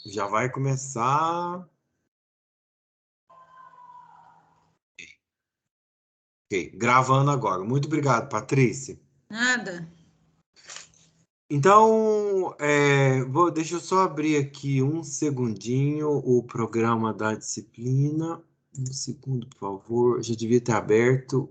Já vai começar. Ok, gravando agora. Muito obrigado, Patrícia. Nada. Então, deixa eu só abrir aqui um segundinho o programa da disciplina. Um segundo, por favor. Eu já devia ter aberto.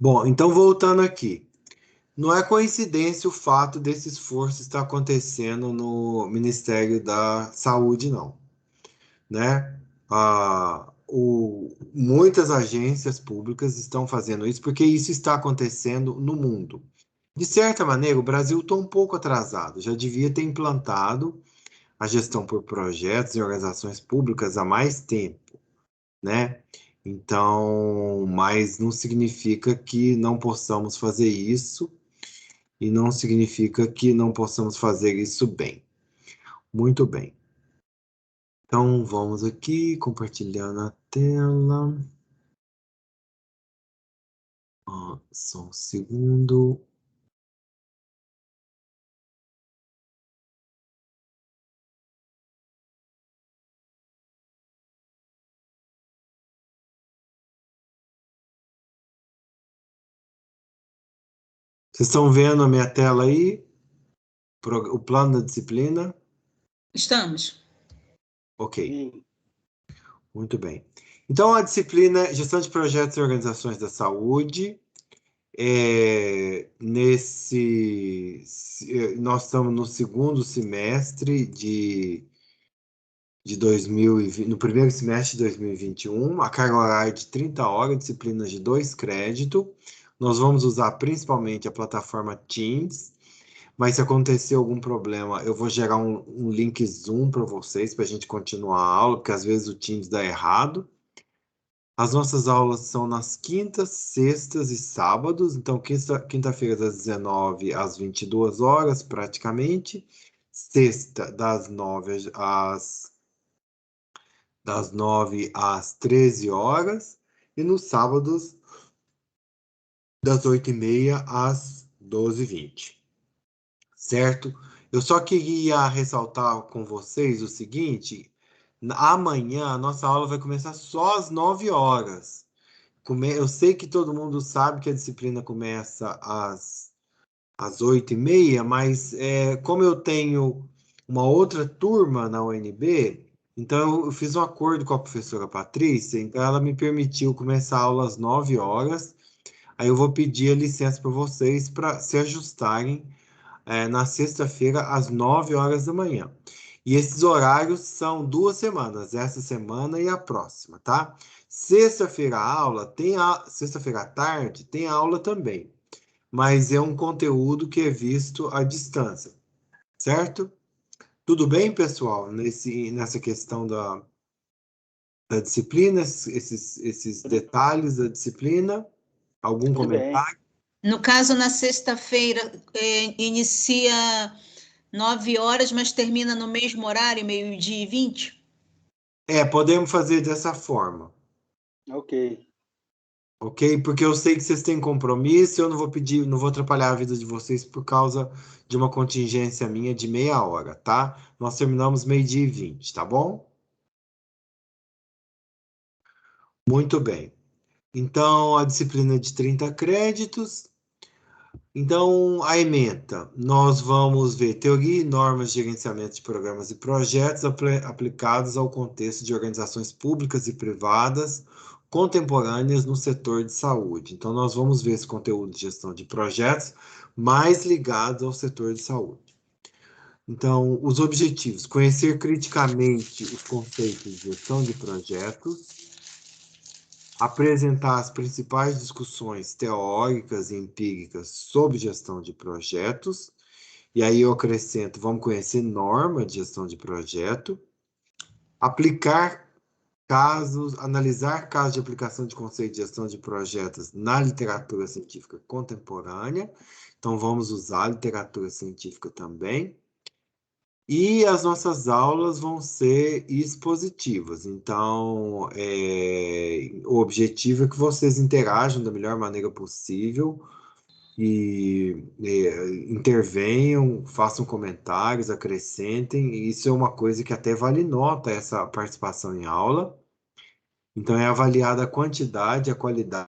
Bom, então voltando aqui. Não é coincidência o fato desse esforço estar acontecendo no Ministério da Saúde, não, né? Muitas agências públicas estão fazendo isso porque isso está acontecendo no mundo. De certa maneira, o Brasil está um pouco atrasado, já devia ter implantado a gestão por projetos e organizações públicas há mais tempo, né? Então, mas não significa que não possamos fazer isso e não significa que não possamos fazer isso bem. Muito bem. Então, vamos aqui, compartilhando a tela. Só um segundo. Vocês estão vendo a minha tela aí? O plano da disciplina? Estamos. Ok, Sim. muito bem. Então, a disciplina é Gestão de Projetos e Organizações da Saúde. Nós estamos no segundo semestre de 2020, no primeiro semestre de 2021, a carga horária é de 30 horas, disciplinas de 2 créditos. Nós vamos usar principalmente a plataforma Teams, mas se acontecer algum problema, eu vou gerar um link Zoom para vocês, para a gente continuar a aula, porque às vezes o Teams dá errado. As nossas aulas são nas quintas, sextas e sábados, então quinta-feira das 19 às 22 horas, praticamente. Sexta, das 9 às 13 horas. E nos sábados, das 8h30 às 12h20. Certo? Eu só queria ressaltar com vocês o seguinte: amanhã a nossa aula vai começar só às 9 horas. Eu sei que todo mundo sabe que a disciplina começa às 8h30, mas como eu tenho uma outra turma na UNB, então eu fiz um acordo com a professora Patrícia, então ela me permitiu começar a aula às 9 horas. Aí eu vou pedir a licença para vocês para se ajustarem na sexta-feira às 9 horas da manhã. E esses horários são 2 semanas, essa semana e a próxima, tá? Sexta-feira sexta-feira à tarde tem aula também, mas é um conteúdo que é visto à distância, certo? Tudo bem, pessoal, nessa questão da disciplina, esses detalhes da disciplina? Algum Tudo bem. comentário? No caso, na sexta-feira, inicia 9 horas, mas termina no mesmo horário, 12h20? Podemos fazer dessa forma. Ok. Ok? Porque eu sei que vocês têm compromisso, eu não vou pedir, não vou atrapalhar a vida de vocês por causa de uma contingência minha de meia hora, tá? Nós terminamos 12h20, tá bom? Muito bem. Então, a disciplina é de 30 créditos. Então, a ementa, nós vamos ver teoria e normas de gerenciamento de programas e projetos aplicados ao contexto de organizações públicas e privadas contemporâneas no setor de saúde. Então, nós vamos ver esse conteúdo de gestão de projetos mais ligados ao setor de saúde. Então, os objetivos: conhecer criticamente os conceitos de gestão de projetos, apresentar as principais discussões teóricas e empíricas sobre gestão de projetos, e aí eu acrescento, vamos conhecer norma de gestão de projeto, aplicar analisar casos de aplicação de conceito de gestão de projetos na literatura científica contemporânea. Então, vamos usar a literatura científica também. E as nossas aulas vão ser expositivas. Então, o objetivo é que vocês interajam da melhor maneira possível e intervenham, façam comentários, acrescentem. E isso é uma coisa que até vale nota, essa participação em aula. Então, é avaliada a quantidade, a qualidade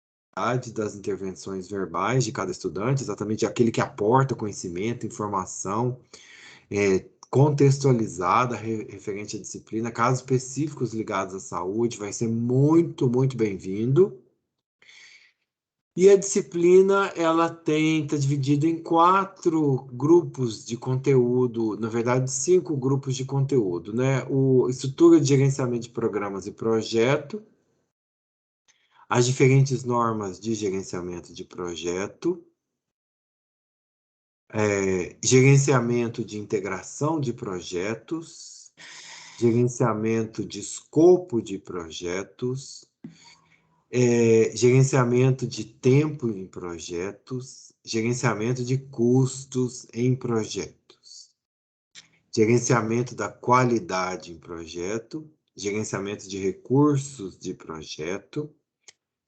das intervenções verbais de cada estudante, exatamente aquele que aporta conhecimento, informação, contextualizada, referente à disciplina, casos específicos ligados à saúde, vai ser muito, muito bem-vindo. E a disciplina, ela está dividida em 4 grupos de conteúdo, na verdade, 5 grupos de conteúdo, né? Estrutura de gerenciamento de programas e projeto, as diferentes normas de gerenciamento de projeto, gerenciamento de integração de projetos, gerenciamento de escopo de projetos, gerenciamento de tempo em projetos, gerenciamento de custos em projetos, gerenciamento da qualidade em projeto, gerenciamento de recursos de projeto,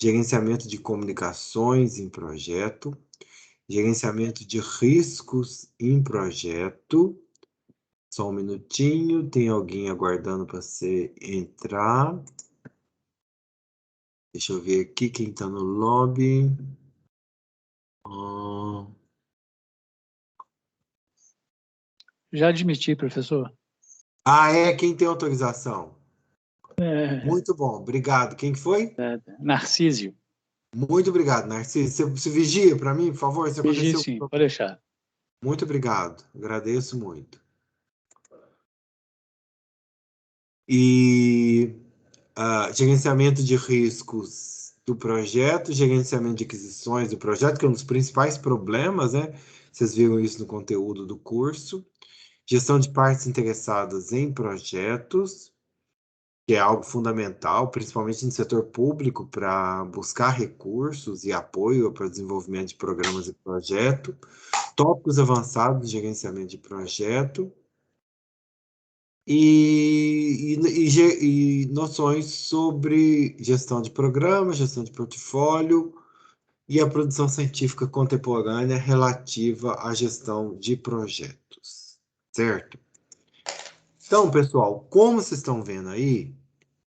gerenciamento de comunicações em projeto, gerenciamento de riscos em projeto. Só um minutinho, tem alguém aguardando para você entrar. Deixa eu ver aqui quem está no lobby. Já admiti, professor. Quem tem autorização? Muito bom, obrigado. Quem que foi? Narcísio. Muito obrigado, Narciso. Você vigia para mim, por favor? Se Vigia, aconteceu... sim, pode deixar. Muito obrigado, agradeço muito. E gerenciamento de riscos do projeto, gerenciamento de aquisições do projeto, que é um dos principais problemas, né? Vocês viram isso no conteúdo do curso. Gestão de partes interessadas em projetos, que é algo fundamental, principalmente no setor público, para buscar recursos e apoio para o desenvolvimento de programas e projetos. Tópicos avançados de gerenciamento de projeto. E noções sobre gestão de programa, gestão de portfólio e a produção científica contemporânea relativa à gestão de projetos, certo? Então, pessoal, como vocês estão vendo aí,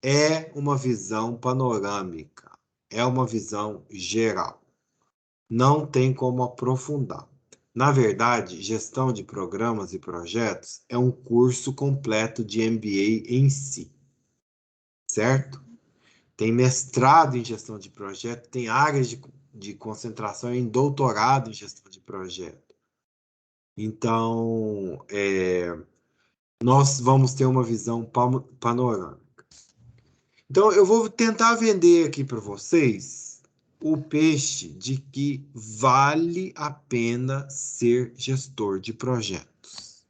é uma visão panorâmica, é uma visão geral. Não tem como aprofundar. Na verdade, gestão de programas e projetos é um curso completo de MBA em si, certo? Tem mestrado em gestão de projeto, tem áreas de concentração em doutorado em gestão de projeto. Então, nós vamos ter uma visão panorâmica. Então, eu vou tentar vender aqui para vocês o peixe de que vale a pena ser gestor de projetos.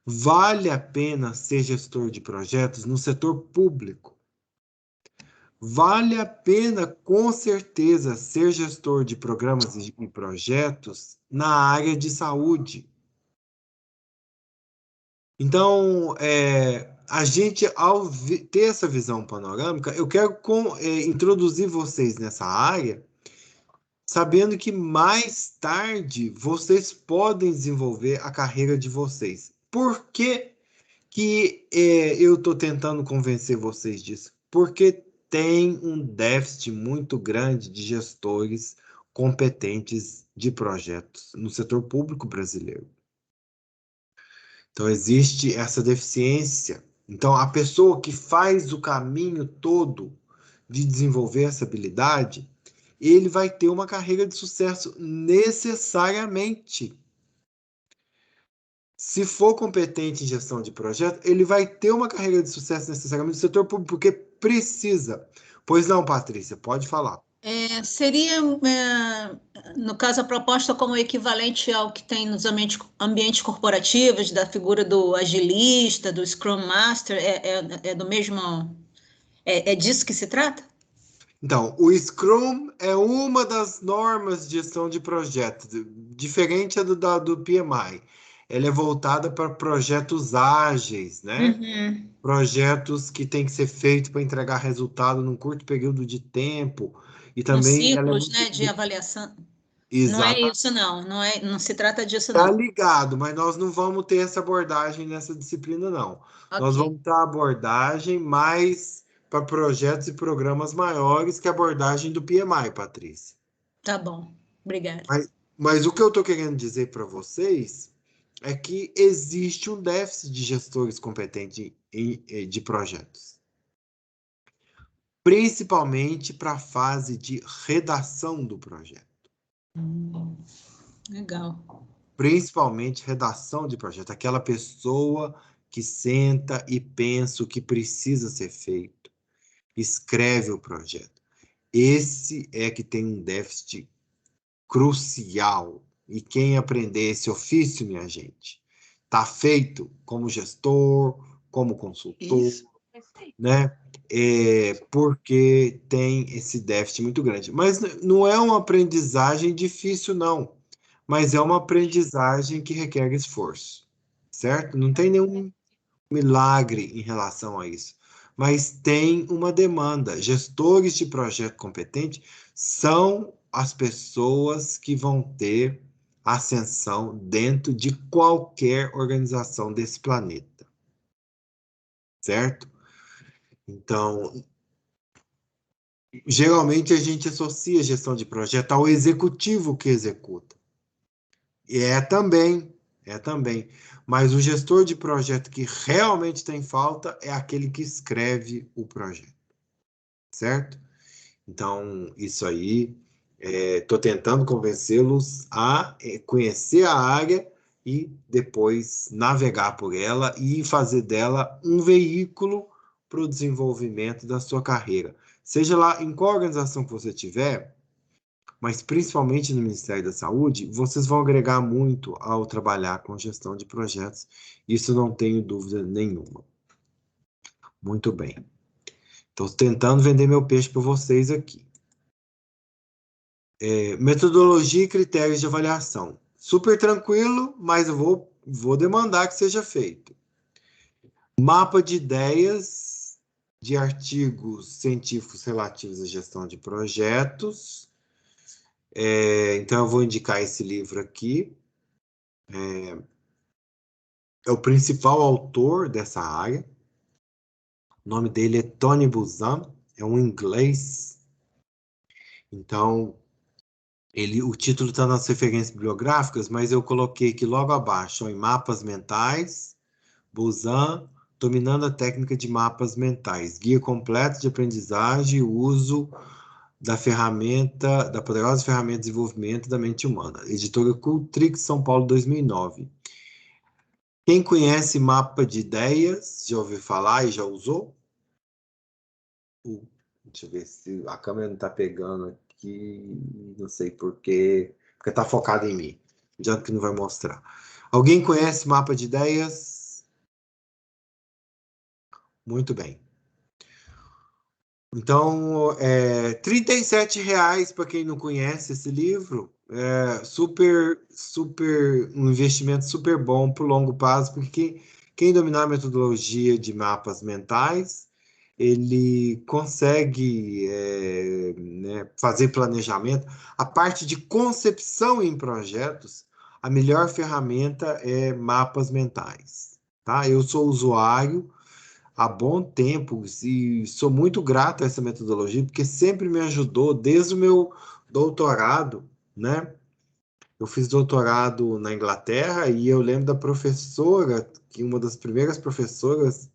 Vale a pena ser gestor de projetos no setor público. Vale a pena, com certeza, ser gestor de programas e projetos na área de saúde. Então, a gente, ao ter essa visão panorâmica, eu quero introduzir vocês nessa área, sabendo que mais tarde vocês podem desenvolver a carreira de vocês. Por que eu estou tentando convencer vocês disso? Porque tem um déficit muito grande de gestores competentes de projetos no setor público brasileiro. Então, existe essa deficiência. Então, a pessoa que faz o caminho todo de desenvolver essa habilidade, ele vai ter uma carreira de sucesso necessariamente. Se for competente em gestão de projeto, ele vai ter uma carreira de sucesso necessariamente no setor público, porque precisa. Pois não, Patrícia, pode falar. Seria, no caso, a proposta como equivalente ao que tem nos ambientes corporativos, da figura do agilista, do Scrum Master, é do mesmo É disso que se trata? Então, o Scrum é uma das normas de gestão de projetos, diferente do PMI. Ela é voltada para projetos ágeis, né? Uhum. Projetos que têm que ser feitos para entregar resultado num curto período de tempo. E Nos também ela é ciclos, muito né, de avaliação. Não é exata. isso, não se trata disso, Tá não. ligado, mas nós não vamos ter essa abordagem nessa disciplina, não. Nós Ok, vamos ter a abordagem mais para projetos e programas maiores que a abordagem do PMI, Patrícia. tá bom. Obrigada. Mas o que eu estou querendo dizer para vocês é que existe um déficit de gestores competentes de projetos, principalmente para a fase de redação do projeto. Legal. Principalmente redação de projeto, aquela pessoa que senta e pensa o que precisa ser feito, escreve o projeto. Esse é que tem um déficit crucial. E quem aprender esse ofício, minha gente, está feito como gestor, como consultor, Isso. né? Porque tem esse déficit muito grande. Mas não é uma aprendizagem difícil, não. Mas é uma aprendizagem que requer esforço, certo? Não tem nenhum milagre em relação a isso. Mas tem uma demanda. Gestores de projeto competente são as pessoas que vão ter ascensão dentro de qualquer organização desse planeta, certo? Então, geralmente a gente associa a gestão de projeto ao executivo que executa. E é também. Mas o gestor de projeto que realmente tem falta é aquele que escreve o projeto, certo? Então, isso aí, estou tentando convencê-los a conhecer a área e depois navegar por ela e fazer dela um veículo para o desenvolvimento da sua carreira. Seja lá em qual organização que você tiver, mas principalmente no Ministério da Saúde, vocês vão agregar muito ao trabalhar com gestão de projetos. Isso não tenho dúvida nenhuma. Muito bem. Estou tentando vender meu peixe para vocês aqui. Metodologia e critérios de avaliação. Super tranquilo, mas eu vou demandar que seja feito. Mapa de ideias de artigos científicos relativos à gestão de projetos. Então, eu vou indicar esse livro aqui. É o principal autor dessa área. O nome dele é Tony Buzan, é um inglês. Então, o título está nas referências bibliográficas, mas eu coloquei aqui logo abaixo, em mapas mentais, Buzan, dominando a técnica de mapas mentais, guia completo de aprendizagem e uso da poderosa ferramenta de desenvolvimento da mente humana. Editora Cultrix, São Paulo, 2009. Quem conhece mapa de ideias, já ouviu falar e já usou? Deixa eu ver se a câmera não está pegando aqui, não sei por quê, porque está focado em mim. Não adianta que não vai mostrar. Alguém conhece mapa de ideias? Muito bem. Então, R$ 37,00 para quem não conhece esse livro. Um investimento super bom para o longo prazo, porque quem dominar a metodologia de mapas mentais, ele consegue né, fazer planejamento. A parte de concepção em projetos, a melhor ferramenta é mapas mentais. Tá? Eu sou usuário há bom tempo e sou muito grato a essa metodologia, porque sempre me ajudou desde o meu doutorado, né? Eu fiz doutorado na Inglaterra e eu lembro da professora, que uma das primeiras professoras,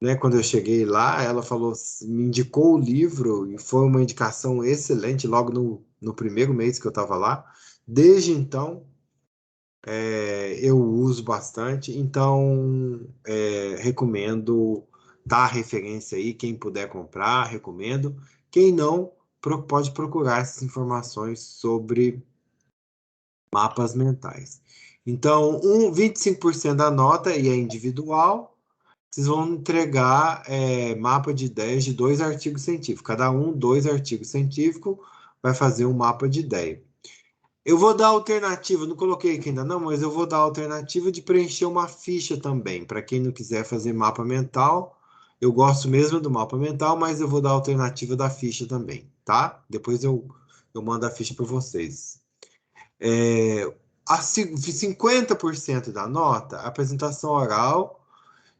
né, quando eu cheguei lá, ela falou, me indicou o livro e foi uma indicação excelente logo no primeiro mês que eu estava lá. Desde então, eu uso bastante, então recomendo dar a referência aí, quem puder comprar, recomendo. Quem não, pode procurar essas informações sobre mapas mentais. Então, 25% da nota e é individual, vocês vão entregar mapa de ideias de 2 artigos científicos. Cada um, 2 artigos científicos, vai fazer um mapa de ideia. Eu vou dar alternativa, não coloquei aqui ainda não, mas eu vou dar alternativa de preencher uma ficha também, para quem não quiser fazer mapa mental. Eu gosto mesmo do mapa mental, mas eu vou dar alternativa da ficha também, tá? Depois eu mando a ficha para vocês. 50% da nota, apresentação oral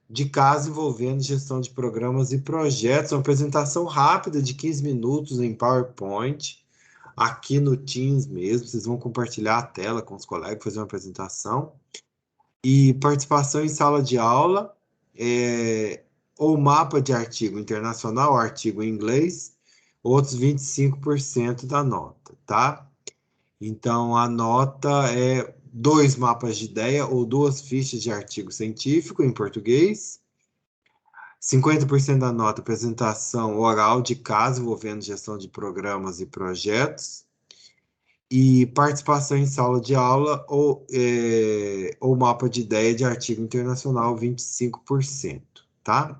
de caso envolvendo gestão de programas e projetos, uma apresentação rápida de 15 minutos em PowerPoint, aqui no Teams mesmo, vocês vão compartilhar a tela com os colegas, fazer uma apresentação, e participação em sala de aula, ou mapa de artigo internacional, artigo em inglês, outros 25% da nota, tá? Então, a nota é 2 mapas de ideia ou 2 fichas de artigo científico em português, 50% da nota apresentação oral de caso envolvendo gestão de programas e projetos, e participação em sala de aula ou mapa de ideia de artigo internacional, 25%, tá?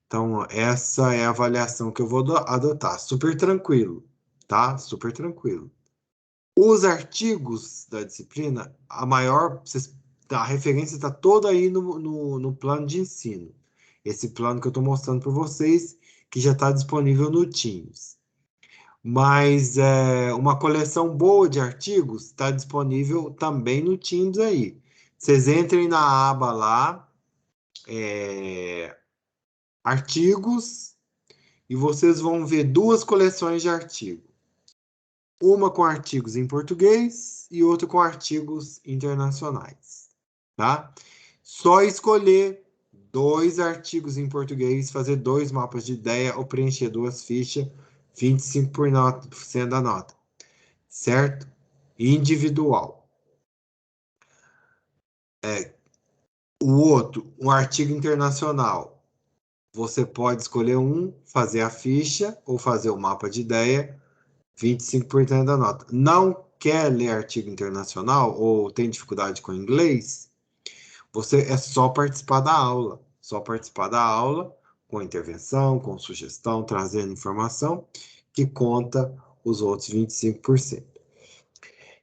Então, essa é a avaliação que eu vou adotar. Super tranquilo, tá? Super tranquilo. Os artigos da disciplina, a referência está toda aí no plano de ensino. Esse plano que eu estou mostrando para vocês, que já está disponível no Teams. Mas uma coleção boa de artigos está disponível também no Teams aí. Vocês entrem na aba lá, artigos, e vocês vão ver 2 coleções de artigos. Uma com artigos em português e outra com artigos internacionais, tá? Só escolher 2 artigos em português, fazer 2 mapas de ideia ou preencher 2 fichas, 25% da nota, certo? Individual. O outro, um artigo internacional, você pode escolher um, fazer a ficha ou fazer o mapa de ideia, 25% da nota. Não quer ler artigo internacional ou tem dificuldade com inglês? É só participar da aula. Só participar da aula com intervenção, com sugestão, trazendo informação, que conta os outros 25%.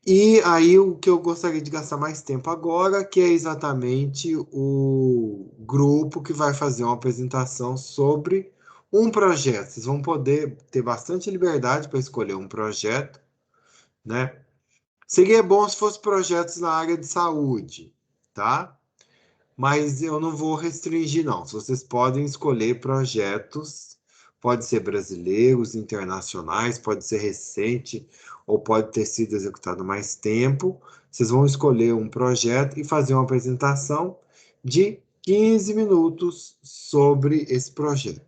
E aí o que eu gostaria de gastar mais tempo agora, que é exatamente o grupo que vai fazer uma apresentação sobre um projeto. Vocês vão poder ter bastante liberdade para escolher um projeto, né? Seria bom se fosse projetos na área de saúde, tá? Mas eu não vou restringir, não. Vocês podem escolher projetos, pode ser brasileiros, internacionais, pode ser recente, ou pode ter sido executado mais tempo. Vocês vão escolher um projeto e fazer uma apresentação de 15 minutos sobre esse projeto.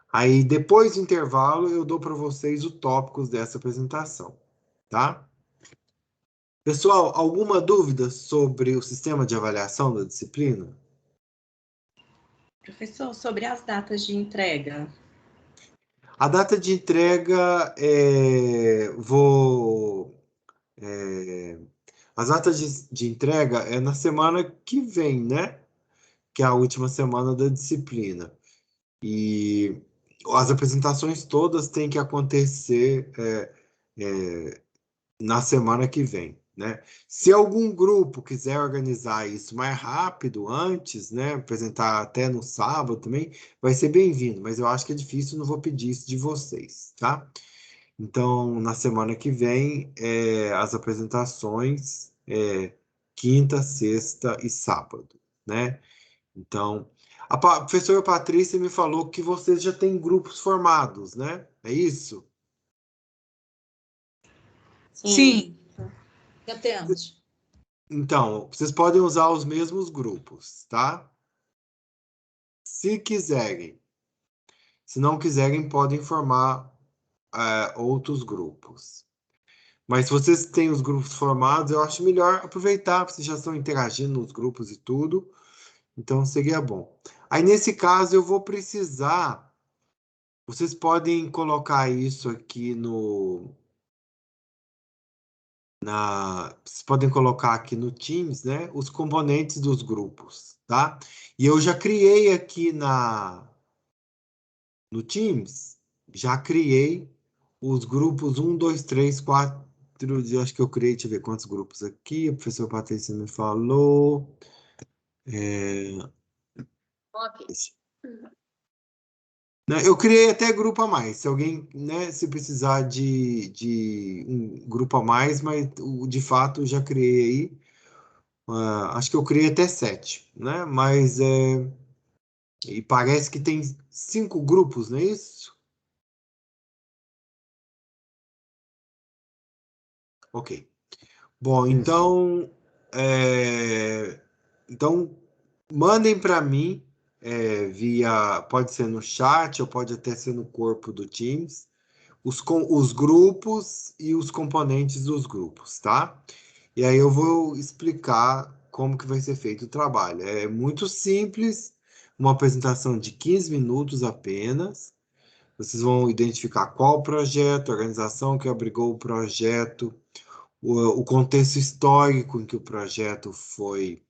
Aí, depois do intervalo, eu dou para vocês os tópicos dessa apresentação, tá? Pessoal, alguma dúvida sobre o sistema de avaliação da disciplina? Professor, sobre as datas de entrega. A data de entrega, as datas de entrega é na semana que vem, né? Que é a última semana da disciplina. E as apresentações todas têm que acontecer na semana que vem, né? Se algum grupo quiser organizar isso mais rápido, antes, né? Apresentar até no sábado também, vai ser bem-vindo, mas eu acho que é difícil, não vou pedir isso de vocês, tá? Então, na semana que vem, as apresentações quinta, sexta e sábado, né? Então, a professora Patrícia me falou que vocês já têm grupos formados, né? É isso? Sim, já temos. Então, vocês podem usar os mesmos grupos, tá? Se quiserem. Se não quiserem, podem formar outros grupos. Mas se vocês têm os grupos formados, eu acho melhor aproveitar, vocês já estão interagindo nos grupos e tudo. Então, seria bom. Aí, nesse caso, eu vou precisar... Vocês podem colocar isso aqui vocês podem colocar aqui no Teams, né? Os componentes dos grupos, tá? E eu já criei aqui no Teams, já criei os grupos 1, 2, 3, 4, acho que eu criei, deixa eu ver quantos grupos aqui, a professora Patrícia me falou. Ok. Né, eu criei até grupo a mais, se alguém, né, se precisar de um grupo a mais, mas de fato eu já criei aí, acho que eu criei até 7, né, mas e parece que tem 5 grupos, não é isso? Ok. Bom, então, então mandem para mim via, pode ser no chat ou pode até ser no corpo do Teams, os grupos e os componentes dos grupos, tá? E aí eu vou explicar como que vai ser feito o trabalho. É muito simples, uma apresentação de 15 minutos apenas. Vocês vão identificar qual o projeto, a organização que abrigou o projeto, o contexto histórico em que o projeto foi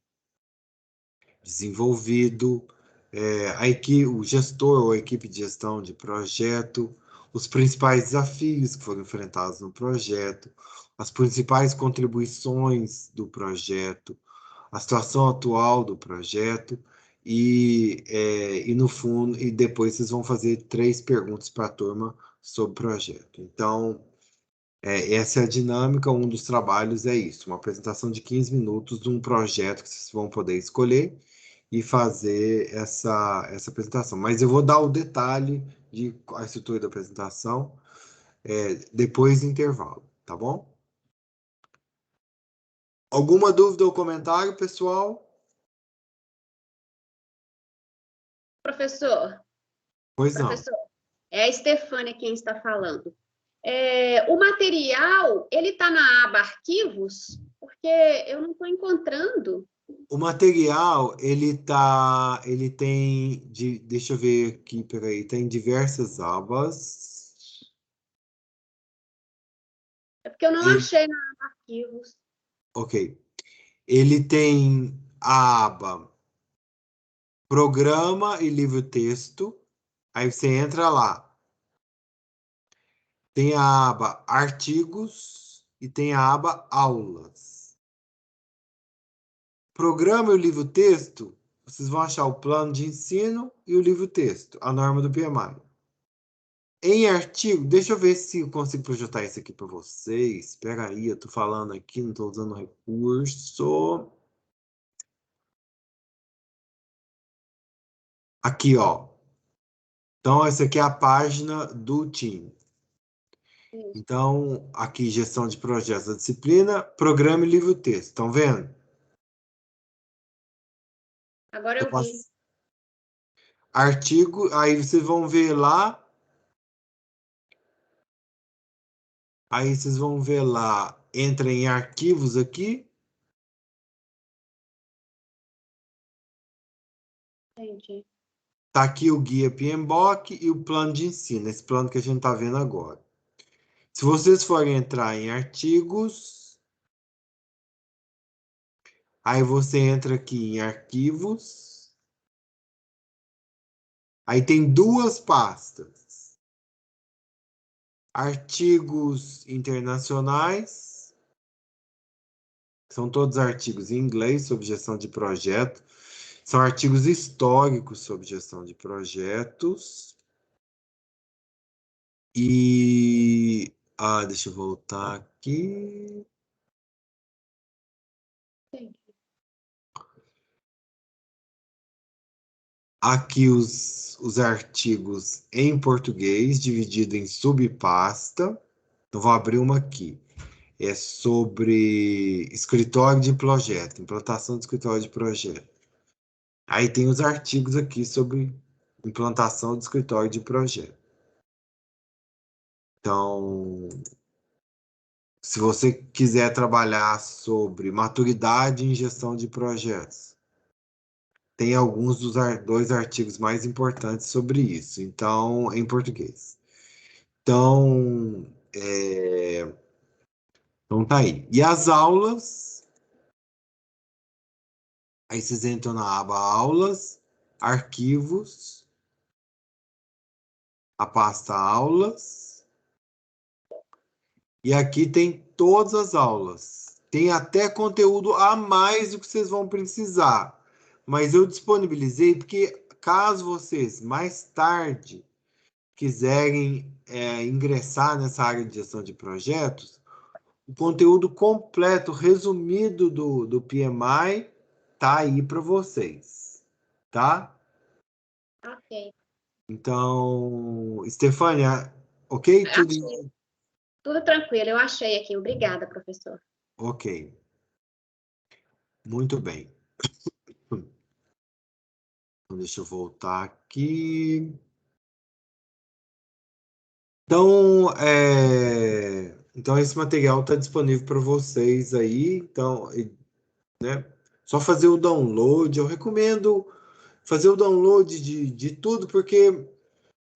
desenvolvido, o gestor ou a equipe de gestão de projeto, os principais desafios que foram enfrentados no projeto, as principais contribuições do projeto, a situação atual do projeto e no fundo, e depois vocês vão fazer 3 perguntas para a turma sobre o projeto. Então, essa é a dinâmica, um dos trabalhos é isso, uma apresentação de 15 minutos de um projeto que vocês vão poder escolher e fazer essa apresentação. Mas eu vou dar o detalhe de a estrutura da apresentação depois do intervalo, tá bom? Alguma dúvida ou comentário, pessoal? Professor, Pois não. professor, é a Stefânia quem está falando. O material, ele está na aba arquivos? Porque eu não estou encontrando. O material, ele tem, deixa eu ver aqui, peraí, tem diversas abas. É porque eu não Ele- achei na aba arquivos. ok. Ele tem a aba Programa e Livro-Texto. Aí você entra lá. Tem a aba Artigos e tem a aba Aulas. Programa e o livro-texto, vocês vão achar o plano de ensino e o livro-texto, a norma do PMI. Em artigo, deixa eu ver se eu consigo projetar isso aqui para vocês. Espera aí, eu estou falando aqui, não estou usando recurso. Aqui, ó. Então, essa aqui é a página do time. Então, aqui, gestão de projetos da disciplina, programa e livro-texto. Estão vendo? Agora eu vi. Artigo, aí vocês vão ver lá. Aí vocês vão ver lá, entra em arquivos aqui. Entendi. Tá aqui o guia PMBOK e o plano de ensino, esse plano que a gente está vendo agora. Se vocês forem entrar em artigos, aí você entra aqui em arquivos, aí tem 2 pastas. Artigos internacionais, são todos artigos em inglês sobre gestão de projeto, são artigos históricos sobre gestão de projetos. Deixa eu voltar aqui. Entendi. Aqui os artigos em português, dividido em subpasta. Eu vou abrir uma aqui. É sobre escritório de projeto, implantação de escritório de projeto. Aí tem os artigos aqui sobre implantação de escritório de projeto. Então, se você quiser trabalhar sobre maturidade em gestão de projetos, tem alguns dos 2 artigos mais importantes sobre isso, então, em português. Então, então tá aí. E as aulas, Aí vocês entram na aba Aulas, Arquivos, a pasta Aulas. E aqui tem todas as aulas. Tem até conteúdo a mais do que vocês vão precisar. Mas eu disponibilizei porque caso vocês mais tarde quiserem ingressar nessa área de gestão de projetos, o conteúdo completo, resumido do PMI, tá aí para vocês, tá? Ok. Então, Estefânia, ok? Tudo tranquilo, eu achei aqui. Obrigada, professor. Ok. Muito bem. Então, deixa eu voltar aqui. Então esse material está disponível para vocês aí. Então, né? Só fazer o download. Eu recomendo fazer o download de tudo, porque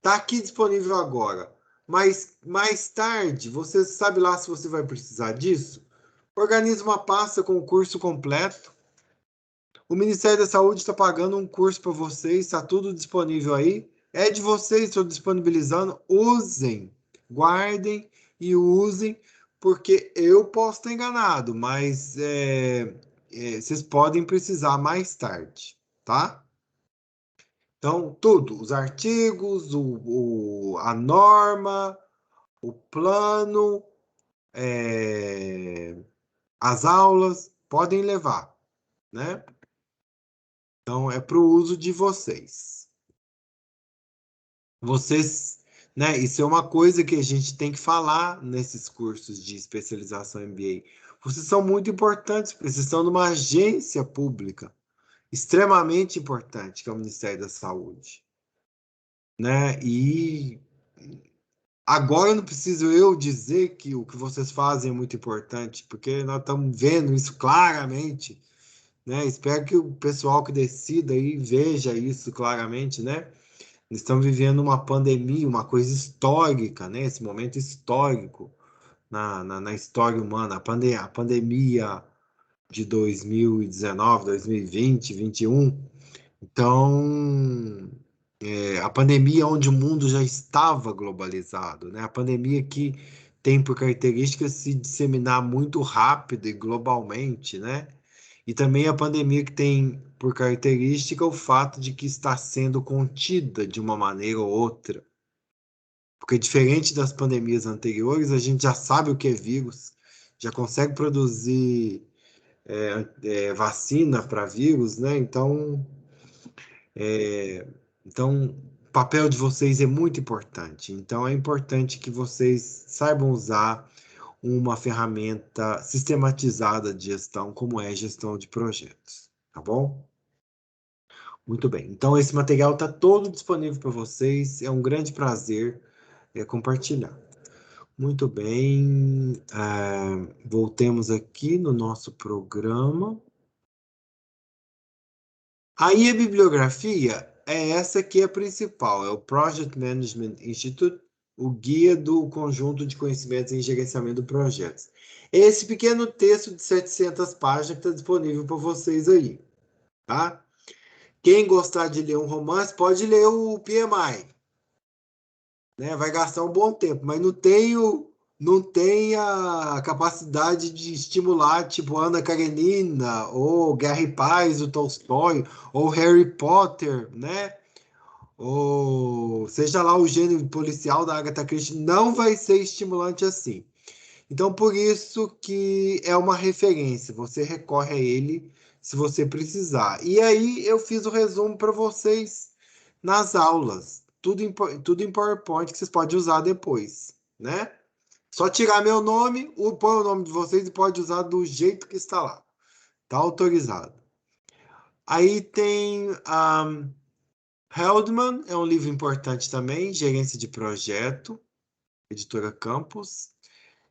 tá aqui disponível agora. Mas mais tarde, você sabe lá se você vai precisar disso? Organize uma pasta com o curso completo. O Ministério da Saúde está pagando um curso para vocês, está tudo disponível aí. É de vocês, estou disponibilizando. Usem, guardem e usem, porque eu posso estar enganado, mas vocês podem precisar mais tarde, tá? Então, tudo, os artigos, a norma, o plano, as aulas, podem levar, né? Então, é para o uso de vocês. Vocês, né? Isso é uma coisa que a gente tem que falar nesses cursos de especialização MBA. Vocês são muito importantes, porque vocês estão numa agência pública extremamente importante, que é o Ministério da Saúde, né? E agora não preciso eu dizer que o que vocês fazem é muito importante, porque nós estamos vendo isso claramente, né? Espero que o pessoal que decida aí veja isso claramente, né? Estamos vivendo uma pandemia, uma coisa histórica, né? Esse momento histórico na história humana, a pandemia de 2019, 2020, 2021. Então, a pandemia onde o mundo já estava globalizado, né? A pandemia que tem por característica se disseminar muito rápido e globalmente, né? E também a pandemia que tem por característica o fato de que está sendo contida de uma maneira ou outra. Porque diferente das pandemias anteriores, a gente já sabe o que é vírus, já consegue produzir vacina para vírus, né? Então, o papel de vocês é muito importante. Então, é importante que vocês saibam usar uma ferramenta sistematizada de gestão, como é a gestão de projetos, tá bom? Muito bem. Então, esse material está todo disponível para vocês. É um grande prazer compartilhar. Muito bem. Voltemos aqui no nosso programa. Aí a bibliografia é essa que é a principal, é o Project Management Institute, o Guia do Conjunto de Conhecimentos em Gerenciamento de Projetos. Esse pequeno texto de 700 páginas que está disponível para vocês aí, tá? Quem gostar de ler um romance pode ler o PMI, né? Vai gastar um bom tempo, mas não tem a capacidade de estimular, tipo Ana Karenina, ou Guerra e Paz, do Tolstói, ou Harry Potter, né? Ou seja lá o gênero policial da Agatha Christie, não vai ser estimulante assim. Então, por isso que é uma referência, você recorre a ele se você precisar. E aí eu fiz o resumo para vocês nas aulas, tudo em PowerPoint que vocês podem usar depois, né? Só tirar meu nome, põe o nome de vocês e pode usar do jeito que está lá. Tá autorizado. Aí tem Heldman, é um livro importante também, Gerência de Projeto, Editora Campos.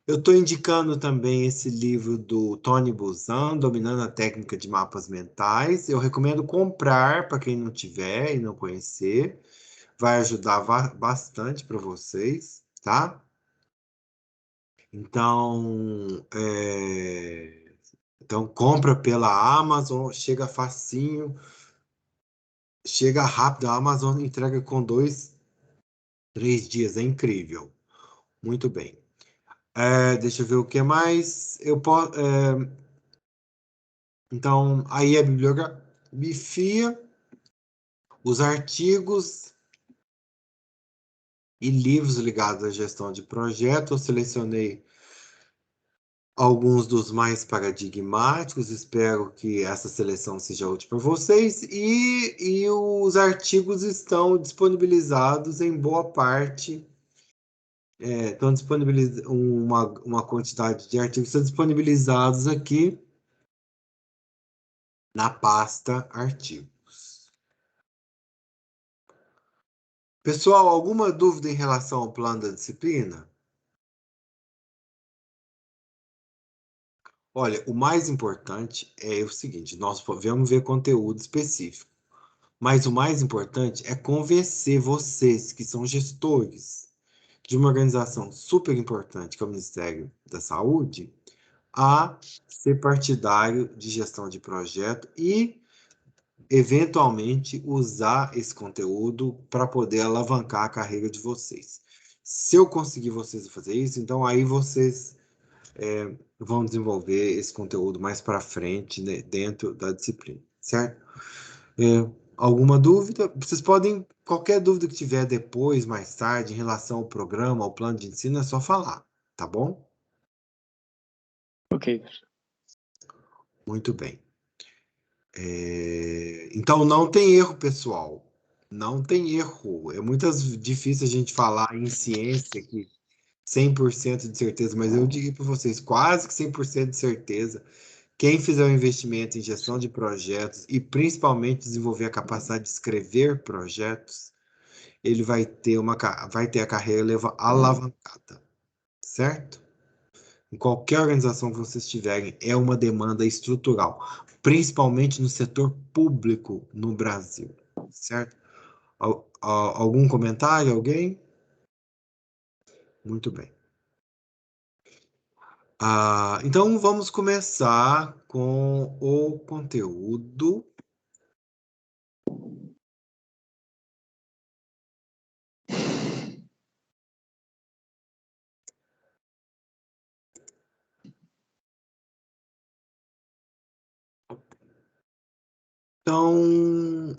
Eu estou indicando também esse livro do Tony Buzan, Dominando a Técnica de Mapas Mentais. Eu recomendo comprar para quem não tiver e não conhecer. Vai ajudar bastante para vocês, tá? Então, Então, compra pela Amazon, chega facinho, chega rápido, a Amazon entrega com 2, 3 dias, é incrível. Muito bem. Deixa eu ver o que mais. Então, aí a bibliografia, os artigos e livros ligados à gestão de projetos. Eu selecionei alguns dos mais paradigmáticos, espero que essa seleção seja útil para vocês, e os artigos estão disponibilizados em boa parte, estão disponibilizados, uma quantidade de artigos estão disponibilizados aqui na pasta artigos. Pessoal, alguma dúvida em relação ao plano da disciplina? Olha, o mais importante é o seguinte, nós vamos ver conteúdo específico, mas o mais importante é convencer vocês, que são gestores de uma organização super importante, que é o Ministério da Saúde, a ser partidário de gestão de projeto e, eventualmente, usar esse conteúdo para poder alavancar a carreira de vocês. Se eu conseguir vocês fazer isso, então aí vocês vão desenvolver esse conteúdo mais para frente, né, dentro da disciplina, certo? Alguma dúvida? Vocês podem, qualquer dúvida que tiver depois, mais tarde, em relação ao programa, ao plano de ensino, é só falar, tá bom? Ok. Muito bem. Então, não tem erro, pessoal. Não tem erro. É muito difícil a gente falar em ciência que 100% de certeza, mas eu digo para vocês, quase que 100% de certeza, quem fizer um investimento em gestão de projetos e principalmente desenvolver a capacidade de escrever projetos, ele vai ter a carreira alavancada, certo? Em qualquer organização que vocês tiverem, é uma demanda estrutural, principalmente no setor público no Brasil, certo? Algum comentário, alguém? Muito bem. Então, vamos começar com o conteúdo. Então,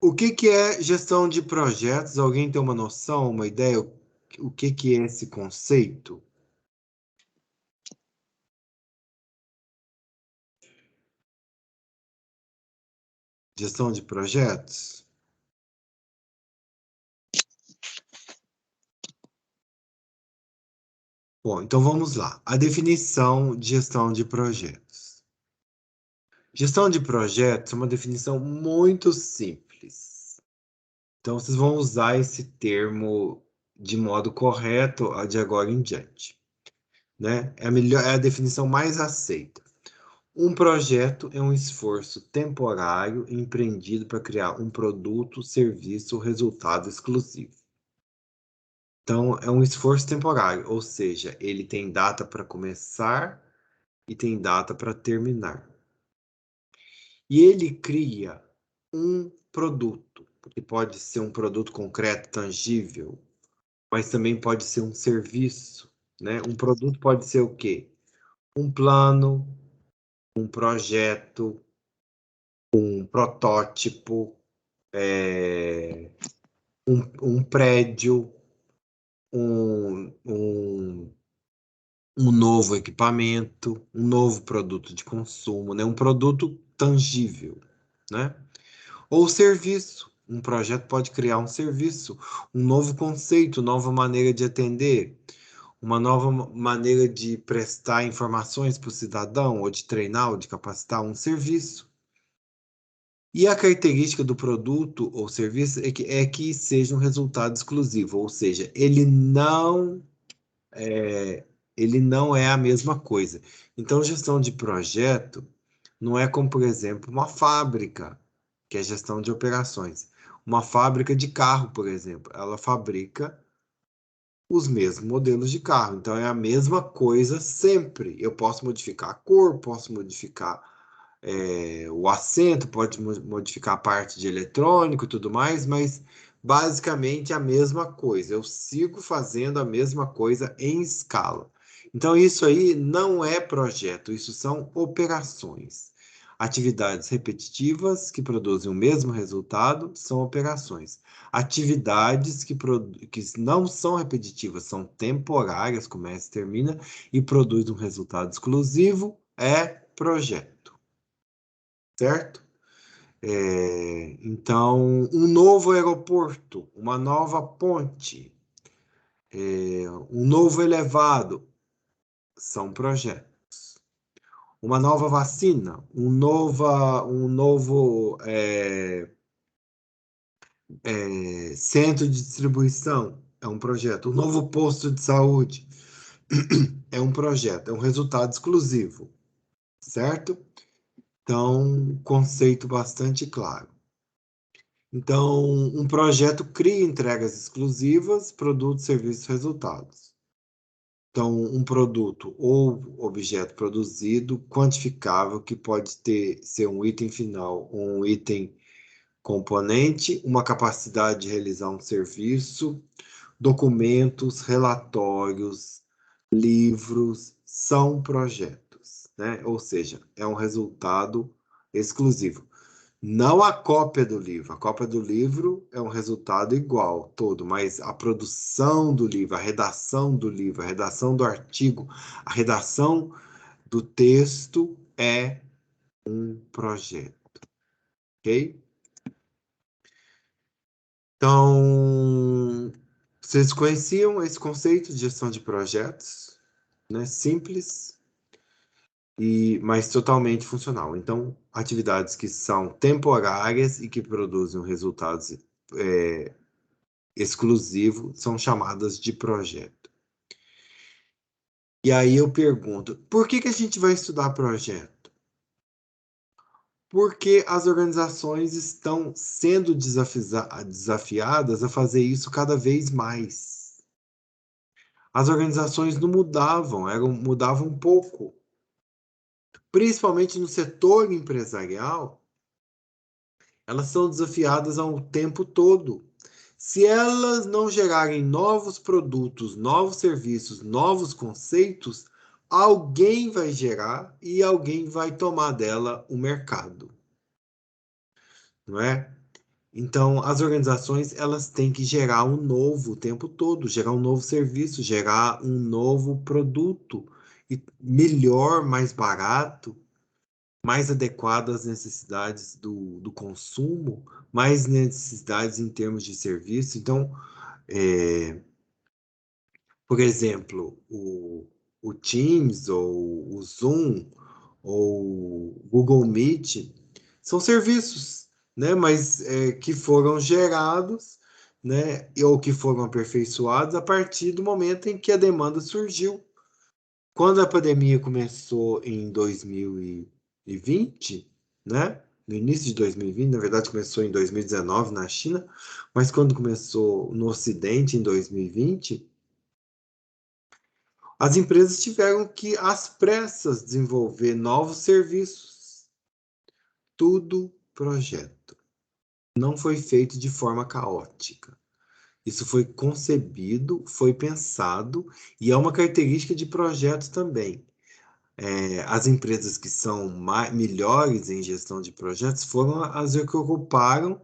o que é gestão de projetos? Alguém tem uma noção, uma ideia? O que é esse conceito? Gestão de projetos? Bom, então vamos lá. A definição de gestão de projetos. Gestão de projetos é uma definição muito simples. Então, vocês vão usar esse termo de modo correto de agora em diante, né? É a definição mais aceita. Um projeto é um esforço temporário empreendido para criar um produto, serviço ou resultado exclusivo. Então, é um esforço temporário, ou seja, ele tem data para começar e tem data para terminar. E ele cria um produto, que pode ser um produto concreto, tangível, mas também pode ser um serviço, né? Um produto pode ser o quê? Um plano, um projeto, um protótipo, um prédio, um novo equipamento, um novo produto de consumo, né? Um produto tangível, né? Ou serviço. Um projeto pode criar um serviço, um novo conceito, nova maneira de atender, uma nova maneira de prestar informações para o cidadão, ou de treinar, ou de capacitar um serviço. E a característica do produto ou serviço é que seja um resultado exclusivo, ou seja, ele não é a mesma coisa. Então, gestão de projeto não é como, por exemplo, uma fábrica, que é gestão de operações. Uma fábrica de carro, por exemplo, ela fabrica os mesmos modelos de carro. Então, é a mesma coisa sempre. Eu posso modificar a cor, posso modificar o assento, pode modificar a parte de eletrônico e tudo mais, mas basicamente a mesma coisa. Eu sigo fazendo a mesma coisa em escala. Então, isso aí não é projeto, isso são operações. Atividades repetitivas que produzem o mesmo resultado são operações. Atividades que não são repetitivas, são temporárias, começa e termina, e produz um resultado exclusivo, é projeto. Certo? Então, um novo aeroporto, uma nova ponte, um novo elevado, são projetos. Uma nova vacina, um novo centro de distribuição, é um projeto. Um novo posto de saúde é um projeto, é um resultado exclusivo, certo? Então, conceito bastante claro. Então, um projeto cria entregas exclusivas, produtos, serviços, resultados. Então, um produto ou objeto produzido, quantificável, que pode ser um item final ou um item componente, uma capacidade de realizar um serviço, documentos, relatórios, livros, são projetos, né? Ou seja, é um resultado exclusivo. Não a cópia do livro. A cópia do livro é um resultado igual todo, mas a produção do livro, a redação do livro, a redação do artigo, a redação do texto é um projeto, ok? Então, vocês conheciam esse conceito de gestão de projetos, né? Simples, mas totalmente funcional. Então, atividades que são temporárias e que produzem resultados exclusivos são chamadas de projeto. E aí eu pergunto, por que a gente vai estudar projeto? Porque as organizações estão sendo desafiadas a fazer isso cada vez mais. As organizações não mudavam, mudavam um pouco. Principalmente no setor empresarial, elas são desafiadas ao tempo todo. Se elas não gerarem novos produtos, novos serviços, novos conceitos, alguém vai gerar e alguém vai tomar dela o mercado. Não é? Então, as organizações, elas têm que gerar um novo o tempo todo, gerar um novo serviço, gerar um novo produto, e melhor, mais barato, mais adequado às necessidades do consumo, mais necessidades em termos de serviço. Então, por exemplo, o Teams, ou o Zoom, ou o Google Meet, são serviços, né? Mas que foram gerados, né? Ou que foram aperfeiçoados a partir do momento em que a demanda surgiu. Quando a pandemia começou em 2020, né? No início de 2020, na verdade começou em 2019 na China, mas quando começou no Ocidente em 2020, as empresas tiveram que, às pressas, desenvolver novos serviços. Tudo projeto. Não foi feito de forma caótica. Isso foi concebido, foi pensado, e é uma característica de projetos também. As empresas que são melhores em gestão de projetos foram as que ocuparam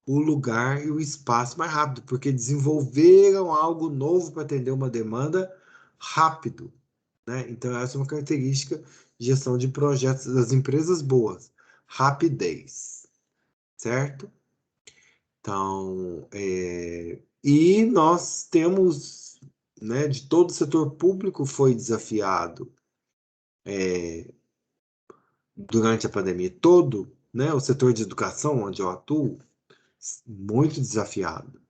o lugar e o espaço mais rápido, porque desenvolveram algo novo para atender uma demanda rápido, né? Então, essa é uma característica de gestão de projetos das empresas boas. Rapidez, certo? Então, e nós temos, né, de todo o setor público foi desafiado durante a pandemia todo, né? O setor de educação, onde eu atuo, muito desafiado.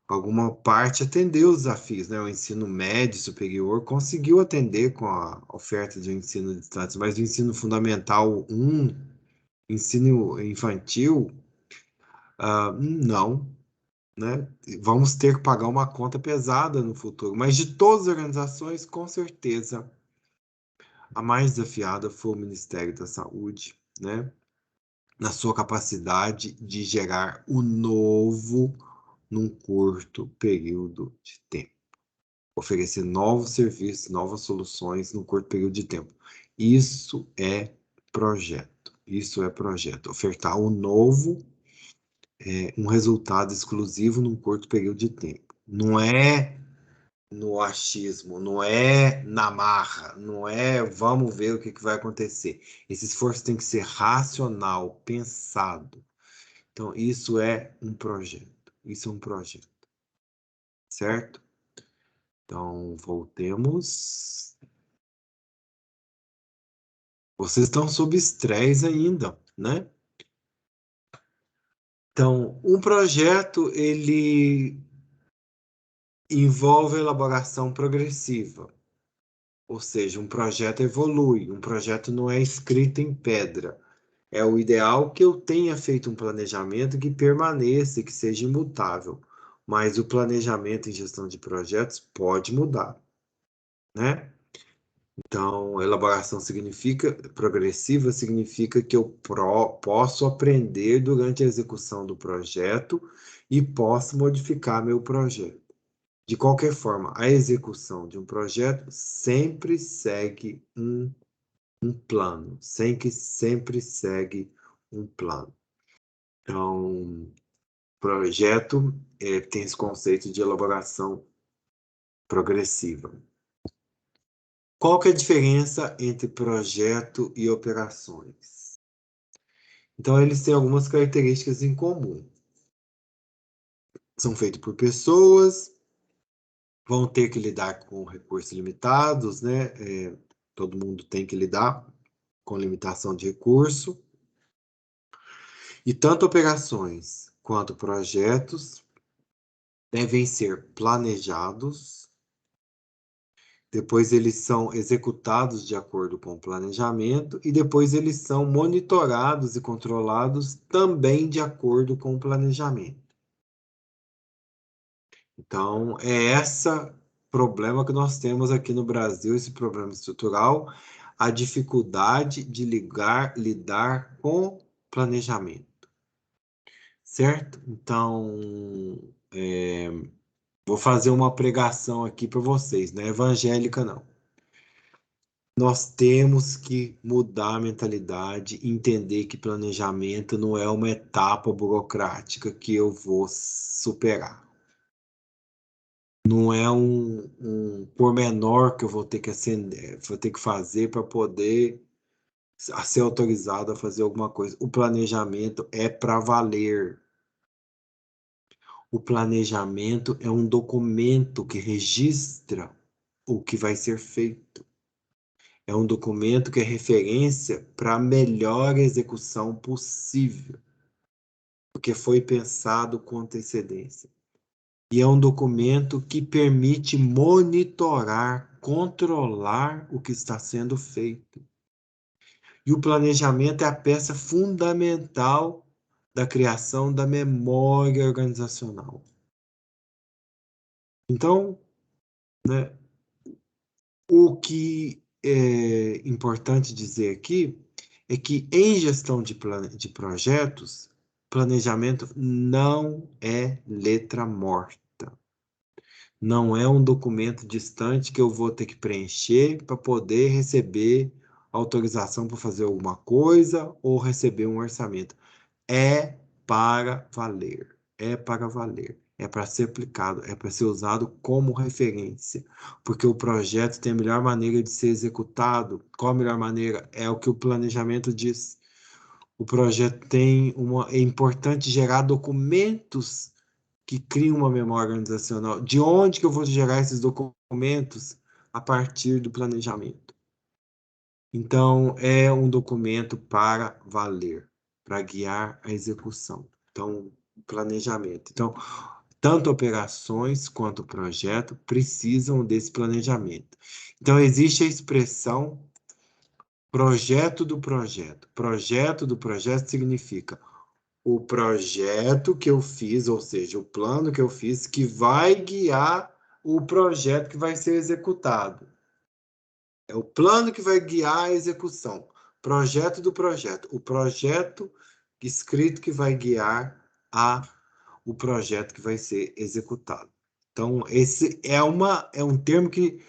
Alguma parte atendeu os desafios, né? O ensino médio superior conseguiu atender com a oferta de ensino à distância, mas o ensino fundamental 1, ensino infantil, não. né? Vamos ter que pagar uma conta pesada no futuro, mas de todas as organizações, com certeza, a mais desafiada foi o Ministério da Saúde, né? Na sua capacidade de gerar o novo num curto período de tempo. Oferecer novos serviços, novas soluções num curto período de tempo. Isso é projeto. Isso é projeto. Ofertar o novo, um resultado exclusivo num curto período de tempo. Não é no achismo, não é na marra, não é vamos ver o que vai acontecer. Esse esforço tem que ser racional, pensado. Então, isso é um projeto. Isso é um projeto. Certo? Então, voltemos. Vocês estão sob estresse ainda, né? Então, um projeto, ele envolve a elaboração progressiva. Ou seja, um projeto evolui, um projeto não é escrito em pedra. É o ideal que eu tenha feito um planejamento que permaneça, que seja imutável. Mas o planejamento em gestão de projetos pode mudar, né? Então, elaboração progressiva significa que eu posso aprender durante a execução do projeto e posso modificar meu projeto. De qualquer forma, a execução de um projeto sempre segue um plano, sempre segue um plano. Então, projeto tem esse conceito de elaboração progressiva. Qual que é a diferença entre projeto e operações? Então, eles têm algumas características em comum. São feitos por pessoas, vão ter que lidar com recursos limitados, né? Todo mundo tem que lidar com limitação de recurso. E tanto operações quanto projetos devem ser planejados, depois eles são executados de acordo com o planejamento e depois eles são monitorados e controlados também de acordo com o planejamento. Então, é esse problema que nós temos aqui no Brasil, esse problema estrutural, a dificuldade de lidar com planejamento. Certo? Então, vou fazer uma pregação aqui para vocês, não é evangélica, não. Nós temos que mudar a mentalidade, entender que planejamento não é uma etapa burocrática que eu vou superar. Não é um pormenor que eu vou ter que fazer para poder ser autorizado a fazer alguma coisa. O planejamento é para valer. O planejamento é um documento que registra o que vai ser feito. É um documento que é referência para a melhor execução possível, porque foi pensado com antecedência. E é um documento que permite monitorar, controlar o que está sendo feito. E o planejamento é a peça fundamental da criação da memória organizacional. Então, né, o que é importante dizer aqui é que em gestão de projetos, planejamento não é letra morta. Não é um documento distante que eu vou ter que preencher para poder receber autorização para fazer alguma coisa ou receber um orçamento. É para valer. É para valer. É para ser aplicado. É para ser usado como referência. Porque o projeto tem a melhor maneira de ser executado. Qual a melhor maneira? É o que o planejamento diz. O projeto é importante gerar documentos que criam uma memória organizacional. De onde que eu vou gerar esses documentos? A partir do planejamento. Então, é um documento para valer, para guiar a execução. Então, planejamento. Então, tanto operações quanto projeto precisam desse planejamento. Então, existe a expressão projeto do projeto. Projeto do projeto significa o projeto que eu fiz, ou seja, o plano que eu fiz, que vai guiar o projeto que vai ser executado. É o plano que vai guiar a execução. Projeto do projeto. O projeto escrito que vai guiar o projeto que vai ser executado. Então, esse é um termo que,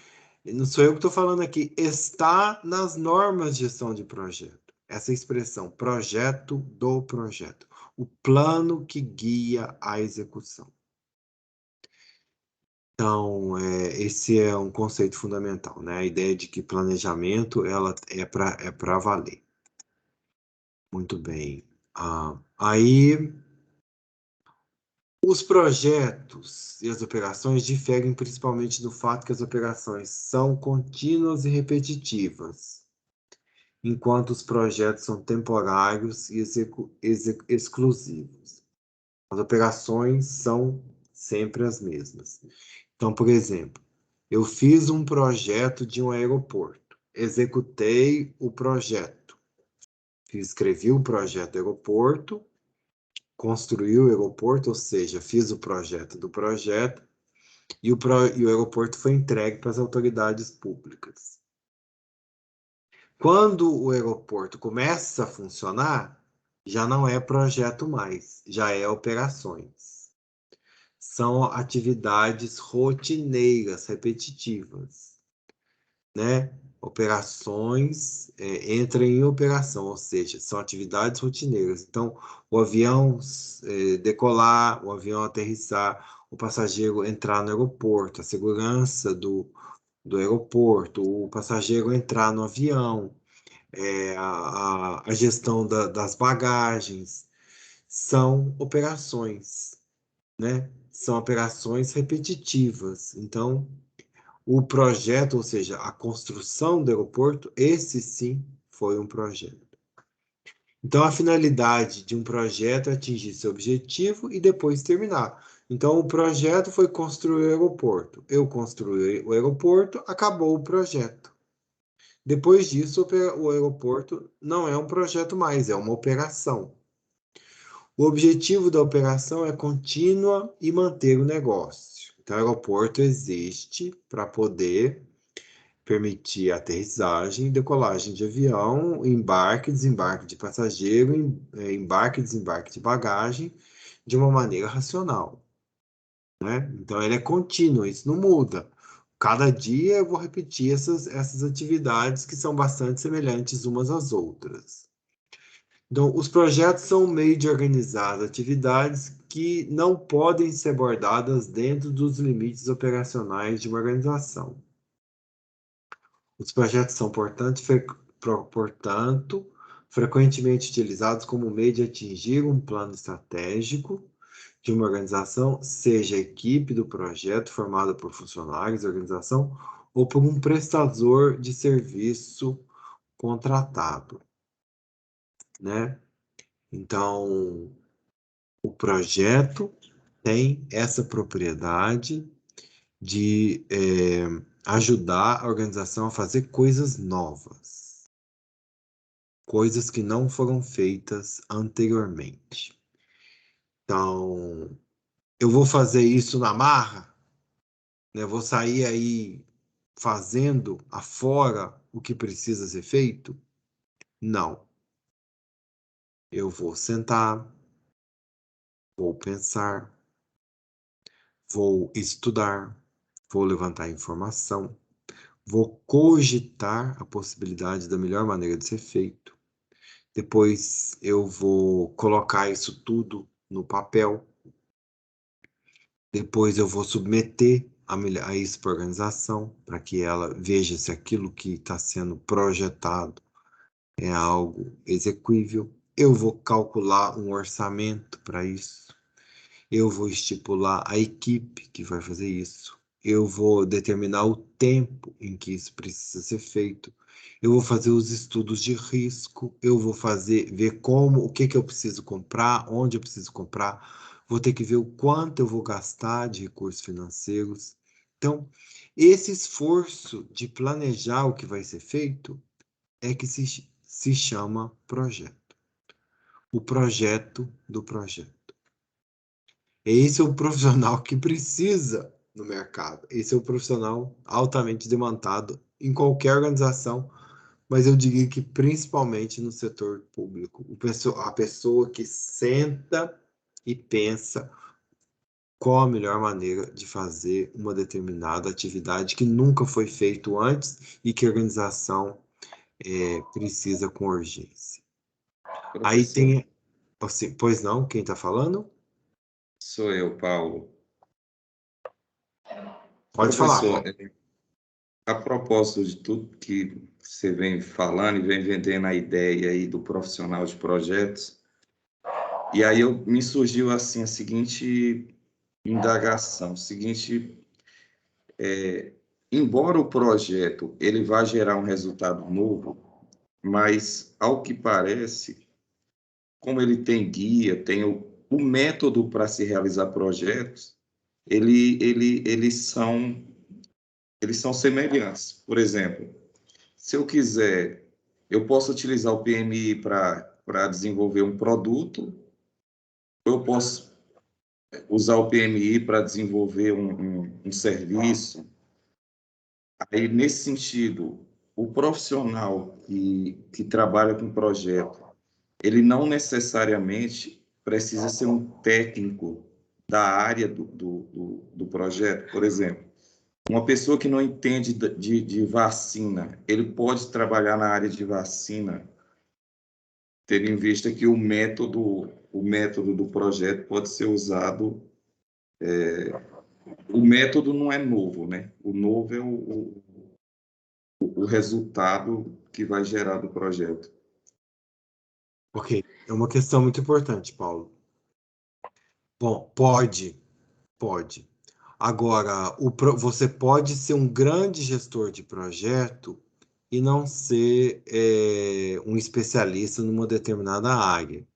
não sou eu que estou falando aqui, está nas normas de gestão de projeto. Essa expressão, projeto do projeto. O plano que guia a execução. Então, esse é um conceito fundamental, né? A ideia de que planejamento ela é para valer. Muito bem. Aí, os projetos e as operações diferem principalmente do fato que as operações são contínuas e repetitivas, enquanto os projetos são temporários e exclusivos. As operações são sempre as mesmas. Então, por exemplo, eu fiz um projeto de um aeroporto, executei o projeto, escrevi o projeto do aeroporto, construí o aeroporto, ou seja, fiz o projeto do projeto, e o aeroporto foi entregue para as autoridades públicas. Quando o aeroporto começa a funcionar, já não é projeto mais, já é operações. São atividades rotineiras, repetitivas, né? Operações entram em operação, ou seja, são atividades rotineiras. Então, o avião decolar, o avião aterrissar, o passageiro entrar no aeroporto, a segurança do aeroporto, o passageiro entrar no avião, a gestão das bagagens, são operações, né? São operações repetitivas. Então, o projeto, ou seja, a construção do aeroporto, esse sim foi um projeto. Então, a finalidade de um projeto é atingir seu objetivo e depois terminar. Então, o projeto foi construir o aeroporto. Eu construí o aeroporto, acabou o projeto. Depois disso, o aeroporto não é um projeto mais, é uma operação. O objetivo da operação é contínua e manter o negócio. Então, o aeroporto existe para poder permitir aterrissagem e decolagem de avião, embarque e desembarque de passageiro, embarque e desembarque de bagagem, de uma maneira racional, né? Então, ele é contínuo, isso não muda. Cada dia eu vou repetir essas atividades que são bastante semelhantes umas às outras. Então, os projetos são um meio de organizar atividades que não podem ser abordadas dentro dos limites operacionais de uma organização. Os projetos são, portanto, frequentemente utilizados como meio de atingir um plano estratégico de uma organização, seja a equipe do projeto formada por funcionários da organização ou por um prestador de serviço contratado, né? Então, o projeto tem essa propriedade de ajudar a organização a fazer coisas novas, coisas que não foram feitas anteriormente. Então, eu vou fazer isso na marra, né? Vou sair aí fazendo afora o que precisa ser feito? Não. Eu vou sentar, vou pensar, vou estudar, vou levantar informação, vou cogitar a possibilidade da melhor maneira de ser feito. Depois eu vou colocar isso tudo no papel. Depois eu vou submeter a isso para a organização, para que ela veja se aquilo que está sendo projetado é algo execuível. Eu vou calcular um orçamento para isso. Eu vou estipular a equipe que vai fazer isso. Eu vou determinar o tempo em que isso precisa ser feito. Eu vou fazer os estudos de risco. Eu vou ver o que eu preciso comprar, onde eu preciso comprar. Vou ter que ver o quanto eu vou gastar de recursos financeiros. Então, esse esforço de planejar o que vai ser feito é que se chama projeto. o projeto do projeto. Esse é o profissional que precisa no mercado. Esse é o profissional altamente demandado em qualquer organização, mas eu diria que principalmente no setor público. A pessoa que senta e pensa qual a melhor maneira de fazer uma determinada atividade que nunca foi feito antes e que a organização precisa com urgência. Aí Professor, tem... Assim, pois não, quem está falando? sou eu, Paulo. Pode falar, Professor, Paulo. a propósito de tudo que você vem falando e vem vendendo a ideia aí do profissional de projetos, e aí me surgiu assim a seguinte indagação, embora o projeto ele vá gerar um resultado novo, mas ao que parece, como ele tem guia, tem o método para se realizar projetos, eles são semelhantes. Por exemplo, se eu quiser, eu posso utilizar o PMI para desenvolver um produto, eu posso usar o PMI para desenvolver um serviço. Aí, nesse sentido, o profissional que trabalha com projeto, ele não necessariamente precisa ser um técnico da área do projeto. Por exemplo, uma pessoa que não entende de vacina, ele pode trabalhar na área de vacina, tendo em vista que o método do projeto pode ser usado. O método não é novo, né? O novo é o resultado que vai gerar do projeto. Ok, é uma questão muito importante, Paulo. Bom, pode. Agora, você pode ser um grande gestor de projeto e não ser um especialista numa determinada área.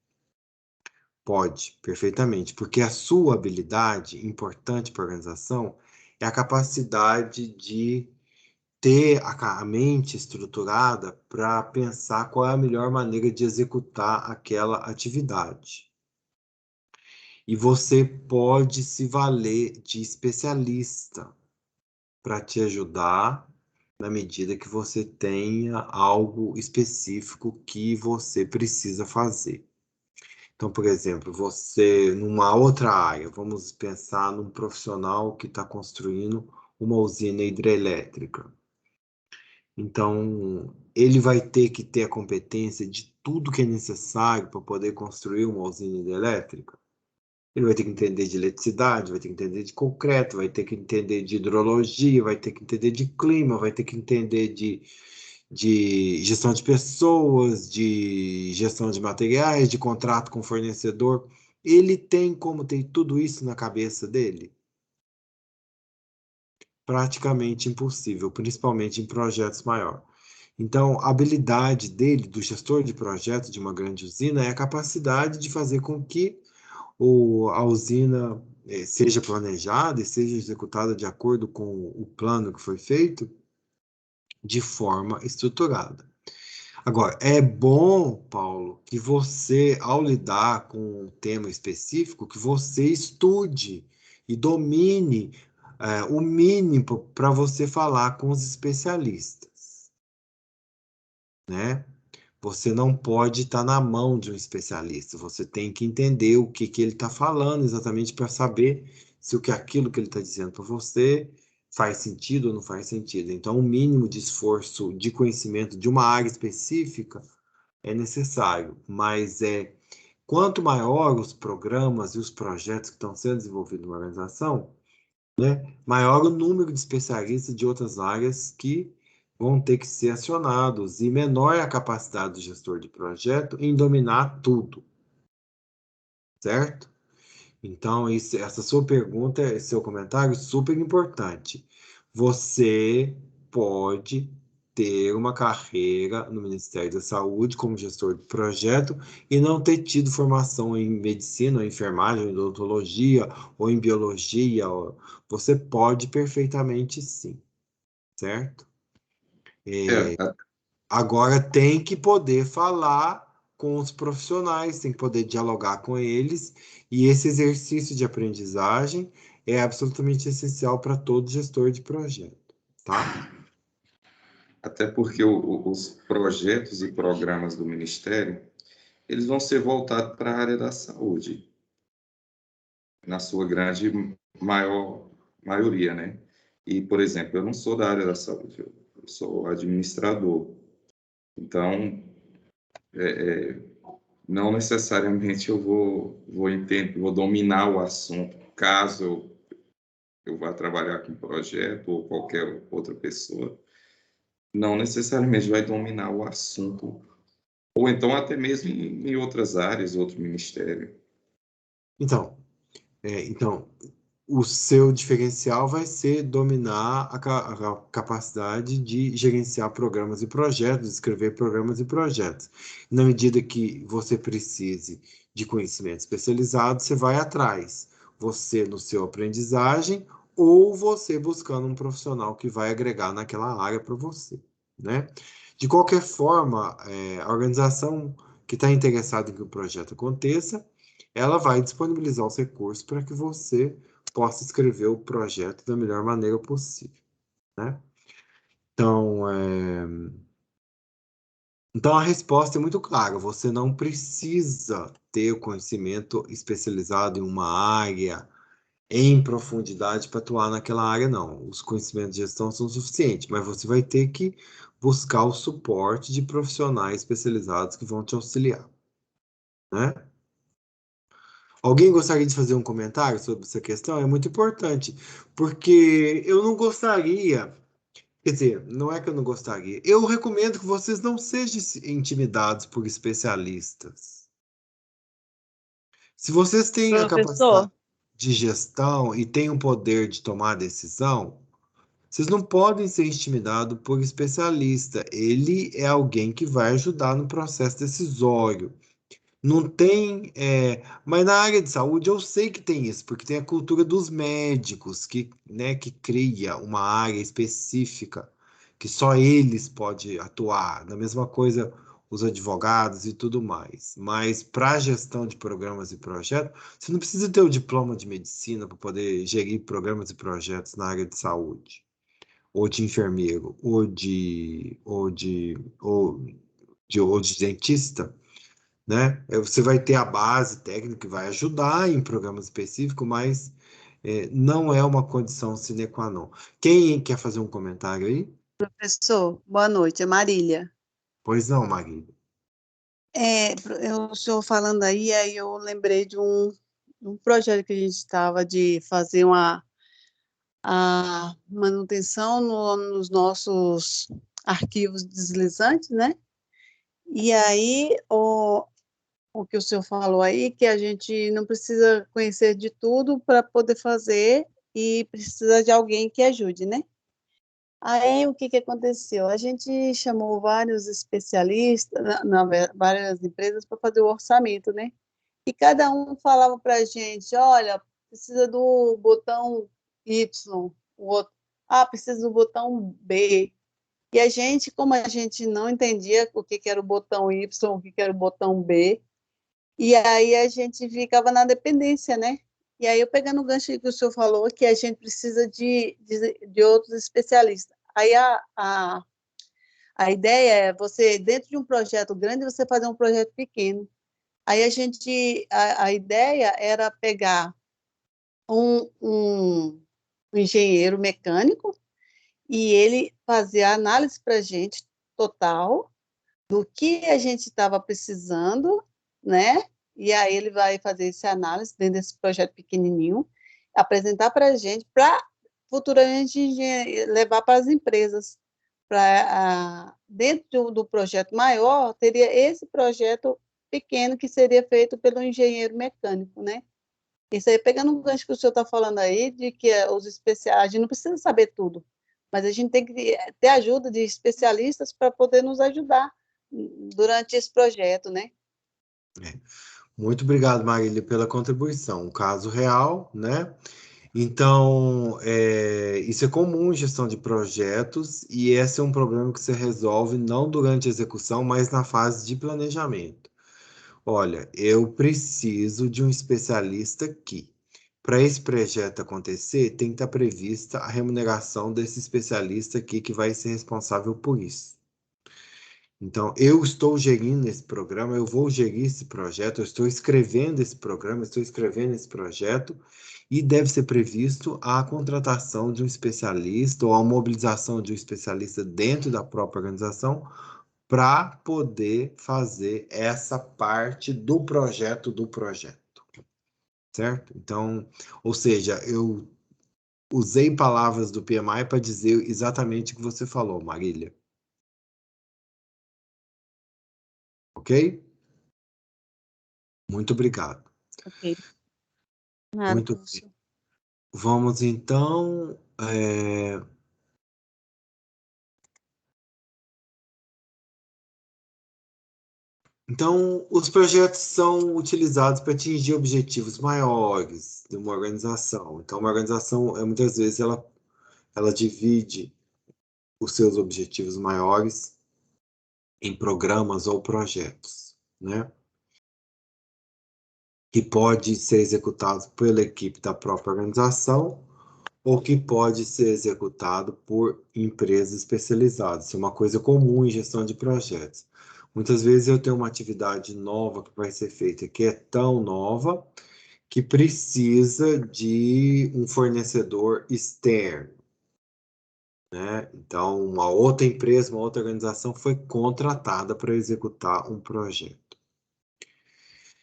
Pode, perfeitamente, porque a sua habilidade importante para a organização é a capacidade de ter a mente estruturada para pensar qual é a melhor maneira de executar aquela atividade. E você pode se valer de especialista para te ajudar na medida que você tenha algo específico que você precisa fazer. Então, por exemplo, você, numa outra área, vamos pensar num profissional que está construindo uma usina hidrelétrica. Então, ele vai ter que ter a competência de tudo que é necessário para poder construir uma usina hidrelétrica. Ele vai ter que entender de eletricidade, vai ter que entender de concreto, vai ter que entender de hidrologia, vai ter que entender de clima, vai ter que entender de gestão de pessoas, de gestão de materiais, de contrato com fornecedor. Ele tem como ter tudo isso na cabeça dele? Praticamente impossível, principalmente em projetos maiores. Então, a habilidade dele, do gestor de projeto de uma grande usina, é a capacidade de fazer com que a usina seja planejada e seja executada de acordo com o plano que foi feito de forma estruturada. Agora, é bom, Paulo, que você, ao lidar com um tema específico, que você estude e domine o mínimo para você falar com os especialistas, né? Você não pode estar na mão de um especialista, você tem que entender o que ele está falando exatamente para saber se aquilo que ele está dizendo para você faz sentido ou não faz sentido. Então, um mínimo de esforço de conhecimento de uma área específica é necessário, mas quanto maior os programas e os projetos que estão sendo desenvolvidos numa organização, né, maior o número de especialistas de outras áreas que vão ter que ser acionados e menor é a capacidade do gestor de projeto em dominar tudo, certo? Então, essa sua pergunta, esse seu comentário é super importante. Você pode ter uma carreira no Ministério da Saúde como gestor de projeto e não ter tido formação em medicina, ou enfermagem, ou odontologia, ou em biologia. Você pode perfeitamente sim, certo? É, Agora tem que poder falar com os profissionais, tem que poder dialogar com eles, e esse exercício de aprendizagem é absolutamente essencial para todo gestor de projeto, tá? Até porque os projetos e programas do Ministério, eles vão ser voltados para a área da saúde, na sua grande maioria, né? E, por exemplo, eu não sou da área da saúde, eu sou administrador. Então, não necessariamente eu vou dominar o assunto, caso eu vá trabalhar com projeto ou qualquer outra pessoa, não necessariamente vai dominar o assunto, ou então até mesmo em outras áreas, outro ministério. Então, o seu diferencial vai ser dominar a capacidade de gerenciar programas e projetos, escrever programas e projetos. Na medida que você precise de conhecimento especializado, você vai atrás. Você no seu aprendizagem ou você buscando um profissional que vai agregar naquela área para você, né? De qualquer forma, a organização que está interessada em que o projeto aconteça, ela vai disponibilizar os recursos para que você possa escrever o projeto da melhor maneira possível, né? Então a resposta é muito clara, você não precisa ter o conhecimento especializado em uma área em profundidade para atuar naquela área, não. Os conhecimentos de gestão são suficientes, mas você vai ter que buscar o suporte de profissionais especializados que vão te auxiliar, né? Alguém gostaria de fazer um comentário sobre essa questão? É muito importante, porque eu não gostaria, quer dizer, não é que eu não gostaria, eu recomendo que vocês não sejam intimidados por especialistas. Se vocês têm a capacidade Professor, de gestão e têm o poder de tomar decisão, vocês não podem ser intimidados por especialista. Ele é alguém que vai ajudar no processo decisório. Não tem, mas na área de saúde eu sei que tem isso, porque tem a cultura dos médicos que, né, que cria uma área específica que só eles podem atuar. Da mesma coisa os advogados e tudo mais. Mas para a gestão de programas e projetos, você não precisa ter o diploma de medicina para poder gerir programas e projetos na área de saúde, ou de enfermeiro, ou de dentista, né? Você vai ter a base técnica que vai ajudar em programas específicos, mas não é uma condição sine qua non. Quem quer fazer um comentário aí? professor, boa noite, é Marília. Pois não, Marília. Eu estou falando aí eu lembrei de um projeto que a gente estava de fazer a manutenção nos nossos arquivos deslizantes, né? E aí, o que o senhor falou aí, que a gente não precisa conhecer de tudo para poder fazer e precisa de alguém que ajude, né? Aí, o que aconteceu? A gente chamou vários especialistas, várias empresas para fazer o orçamento, né? E cada um falava para a gente, olha, precisa do botão Y, o outro, precisa do botão B. E a gente, como a gente não entendia o que era o botão Y, o que era o botão B, e aí a gente ficava na dependência, né? E aí eu pegando o gancho que o senhor falou, que a gente precisa de outros especialistas. Aí a ideia é você, dentro de um projeto grande, você fazer um projeto pequeno. Aí a ideia era pegar um engenheiro mecânico e ele fazer a análise para a gente total do que a gente estava precisando, né? E aí ele vai fazer essa análise dentro desse projeto pequenininho, apresentar para a gente, para futuramente levar para as empresas. Dentro do projeto maior, teria esse projeto pequeno que seria feito pelo engenheiro mecânico, né? Isso aí, pegando um gancho que o senhor está falando aí, de que os especialistas, a gente não precisa saber tudo, mas a gente tem que ter ajuda de especialistas para poder nos ajudar durante esse projeto, né? Muito obrigado, Marília, pela contribuição. Um caso real, né? Então, isso é comum em gestão de projetos, e esse é um problema que você resolve não durante a execução, mas na fase de planejamento. olha, eu preciso de um especialista aqui. Para esse projeto acontecer, tem que estar prevista a remuneração desse especialista aqui que vai ser responsável por isso. Então, eu estou gerindo esse programa, eu vou gerir esse projeto, eu estou escrevendo esse programa, estou escrevendo esse projeto, e deve ser previsto a contratação de um especialista ou a mobilização de um especialista dentro da própria organização para poder fazer essa parte do projeto, certo? Então, ou seja, eu usei palavras do PMI para dizer exatamente o que você falou, Marília. Ok? Muito obrigado. Ok. Nada, Muito professor. bem. Vamos então. Então, os projetos são utilizados para atingir objetivos maiores de uma organização. Então, uma organização, muitas vezes, ela divide os seus objetivos maiores em programas ou projetos, né? Que pode ser executado pela equipe da própria organização ou que pode ser executado por empresas especializadas. Isso é uma coisa comum em gestão de projetos. Muitas vezes eu tenho uma atividade nova que vai ser feita, que é tão nova que precisa de um fornecedor externo, né? Então, uma outra empresa, uma outra organização foi contratada para executar um projeto.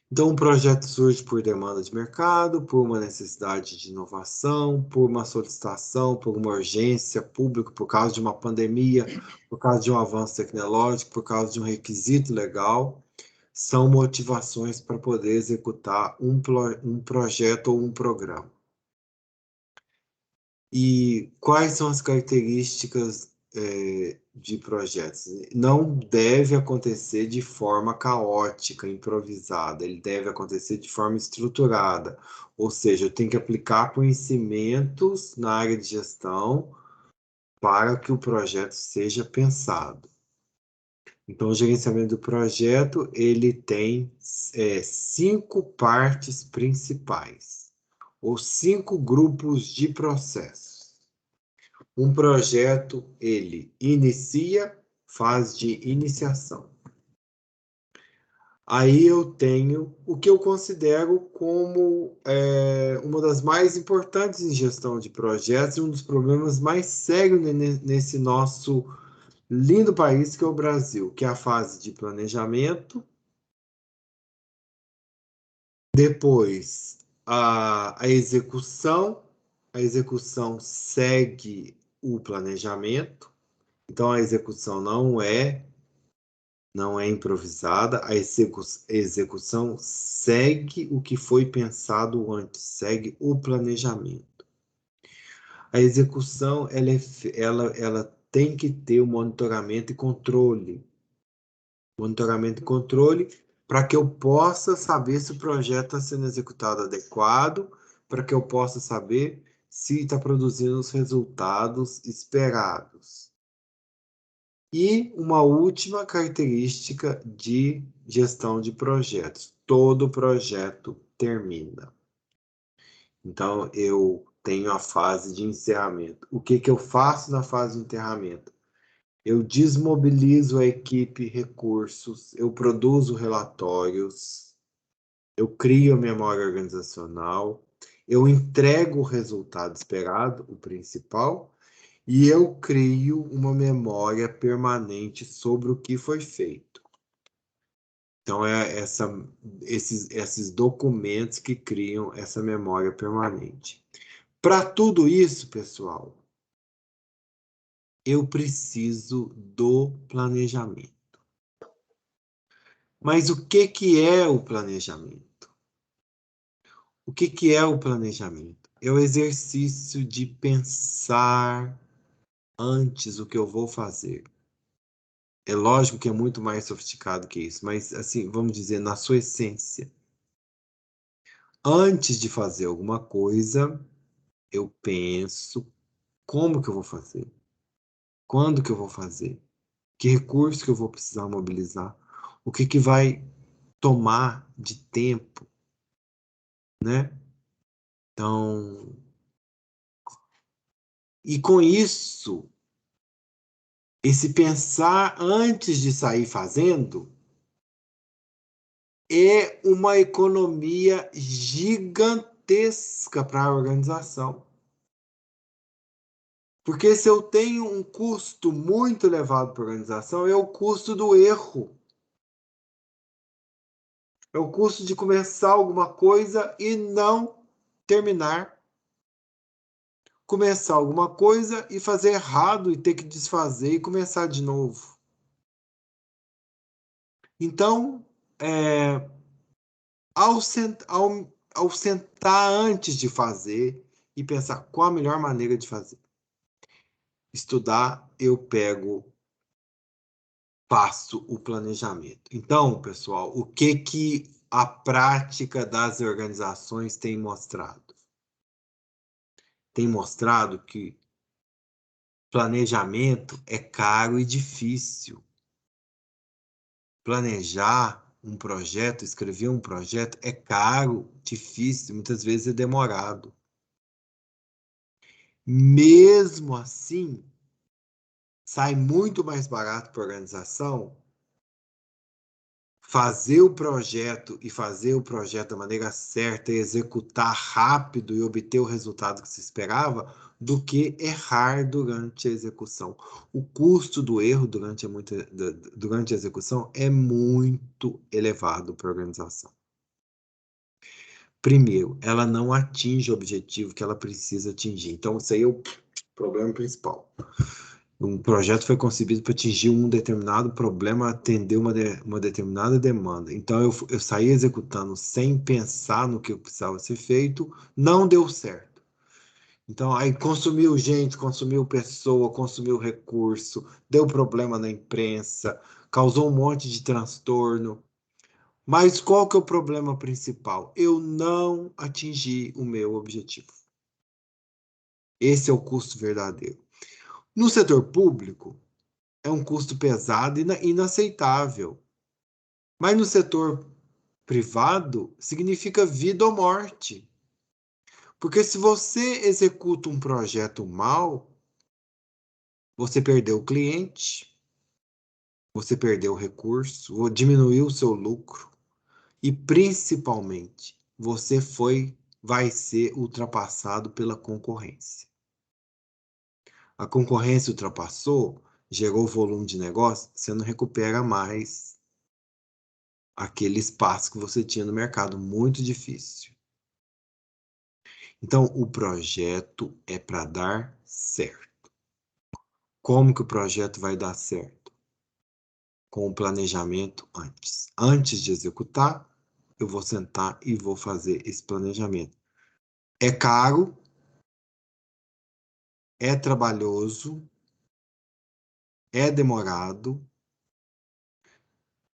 Então, um projeto surge por demanda de mercado, por uma necessidade de inovação, por uma solicitação, por uma urgência pública, por causa de uma pandemia, por causa de um avanço tecnológico, por causa de um requisito legal. São motivações para poder executar um projeto ou um programa. E quais são as características de projetos? Não deve acontecer de forma caótica, improvisada, ele deve acontecer de forma estruturada, ou seja, eu tenho que aplicar conhecimentos na área de gestão para que o projeto seja pensado. Então, o gerenciamento do projeto, ele tem 5 partes principais, ou 5 grupos de processos. Um projeto, ele inicia, fase de iniciação. Aí eu tenho o que eu considero como uma das mais importantes em gestão de projetos e um dos problemas mais sérios nesse nosso lindo país que é o Brasil, que é a fase de planejamento. Depois, a execução. A execução segue o planejamento. Então, a execução não é improvisada, a execução segue o que foi pensado antes, segue o planejamento. A execução, ela tem que ter o monitoramento e controle. Monitoramento e controle para que eu possa saber se o projeto está sendo executado adequado, para que eu possa saber se está produzindo os resultados esperados. E uma última característica de gestão de projetos: todo projeto termina. Então, eu tenho a fase de encerramento. O que eu faço na fase de encerramento? Eu desmobilizo a equipe, recursos, eu produzo relatórios, eu crio a memória organizacional, eu entrego o resultado esperado, o principal, e eu crio uma memória permanente sobre o que foi feito. Então, esses documentos que criam essa memória permanente. Para tudo isso, pessoal, eu preciso do planejamento. Mas o que é o planejamento? O que é o planejamento? É o exercício de pensar antes o que eu vou fazer. É lógico que é muito mais sofisticado que isso, mas assim, vamos dizer, na sua essência. Antes de fazer alguma coisa, eu penso como que eu vou fazer, quando que eu vou fazer, que recurso que eu vou precisar mobilizar, o que vai tomar de tempo, né? Então, e com isso, esse pensar antes de sair fazendo é uma economia gigantesca para a organização. Porque se eu tenho um custo muito elevado para a organização, é o custo do erro. É o custo de começar alguma coisa e não terminar. Começar alguma coisa e fazer errado e ter que desfazer e começar de novo. Então, ao sentar antes de fazer e pensar qual a melhor maneira de fazer, estudar, eu faço o planejamento. Então, pessoal, o que a prática das organizações tem mostrado? Tem mostrado que planejamento é caro e difícil. Planejar um projeto, escrever um projeto é caro, difícil, muitas vezes é demorado. Mesmo assim, sai muito mais barato para a organização fazer o projeto e fazer o projeto da maneira certa e executar rápido e obter o resultado que se esperava, do que errar durante a execução. O custo do erro durante a execução é muito elevado para a organização. Primeiro, ela não atinge o objetivo que ela precisa atingir. Então, isso aí é o problema principal. Um projeto foi concebido para atingir um determinado problema, atender uma determinada demanda. Então, eu saí executando sem pensar no que precisava ser feito, não deu certo. Então, aí consumiu gente, consumiu pessoa, consumiu recurso, deu problema na imprensa, causou um monte de transtorno. Mas qual que é o problema principal? Eu não atingi o meu objetivo. Esse é o custo verdadeiro. No setor público, é um custo pesado e inaceitável. Mas no setor privado, significa vida ou morte. Porque se você executa um projeto mal, você perdeu o cliente, você perdeu o recurso, diminuiu o seu lucro e, principalmente, você vai ser ultrapassado pela concorrência. A concorrência ultrapassou, gerou volume de negócio, você não recupera mais aquele espaço que você tinha no mercado, muito difícil. Então, o projeto é para dar certo. Como que o projeto vai dar certo? Com o planejamento antes. Antes de executar, eu vou sentar e vou fazer esse planejamento. É caro, é trabalhoso, é demorado,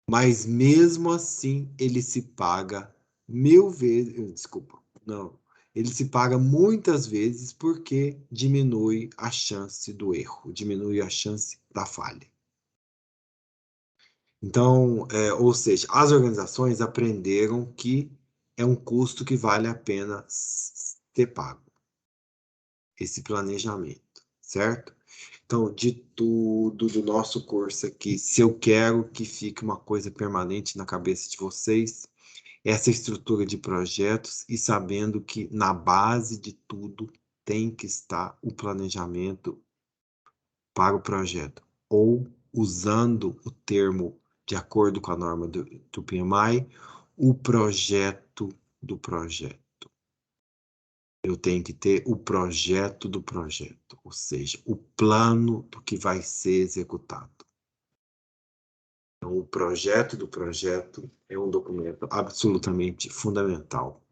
mas mesmo assim ele se paga 1000 vezes, desculpa, não, ele se paga muitas vezes porque diminui a chance do erro, diminui a chance da falha. Então, ou seja, as organizações aprenderam que é um custo que vale a pena ser pago, esse planejamento, certo? Então, de tudo do nosso curso aqui, se eu quero que fique uma coisa permanente na cabeça de vocês, essa estrutura de projetos e sabendo que na base de tudo tem que estar o planejamento para o projeto, ou usando o termo de acordo com a norma do PMI, o projeto do projeto. Eu tenho que ter o projeto do projeto, ou seja, o plano do que vai ser executado. Então, o projeto do projeto é um documento absolutamente fundamental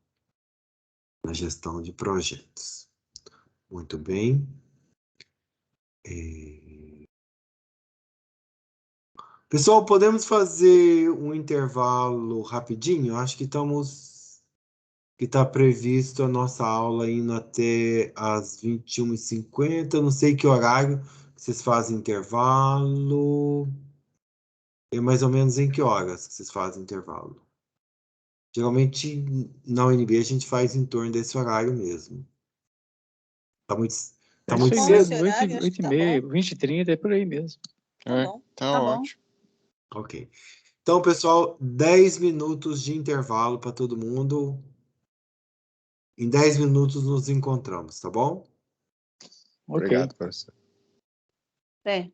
na gestão de projetos. Muito bem. Pessoal, podemos fazer um intervalo rapidinho? Acho que está previsto a nossa aula indo até às 21h50. Não sei que horário vocês fazem intervalo. É mais ou menos em que horas que vocês fazem intervalo? Geralmente, na UNB, a gente faz em torno desse horário mesmo. Tá muito, tá É muito isso aí bom esse cedo? mesmo, horário, acho que tá 8h30, bom. 20h30, é por aí mesmo. Tá É, bom. tá Tá bom. ótimo. Ok. Então, pessoal, 10 minutos de intervalo para todo mundo. Em 10 minutos nos encontramos, tá bom? Ok. Obrigado, professor. É.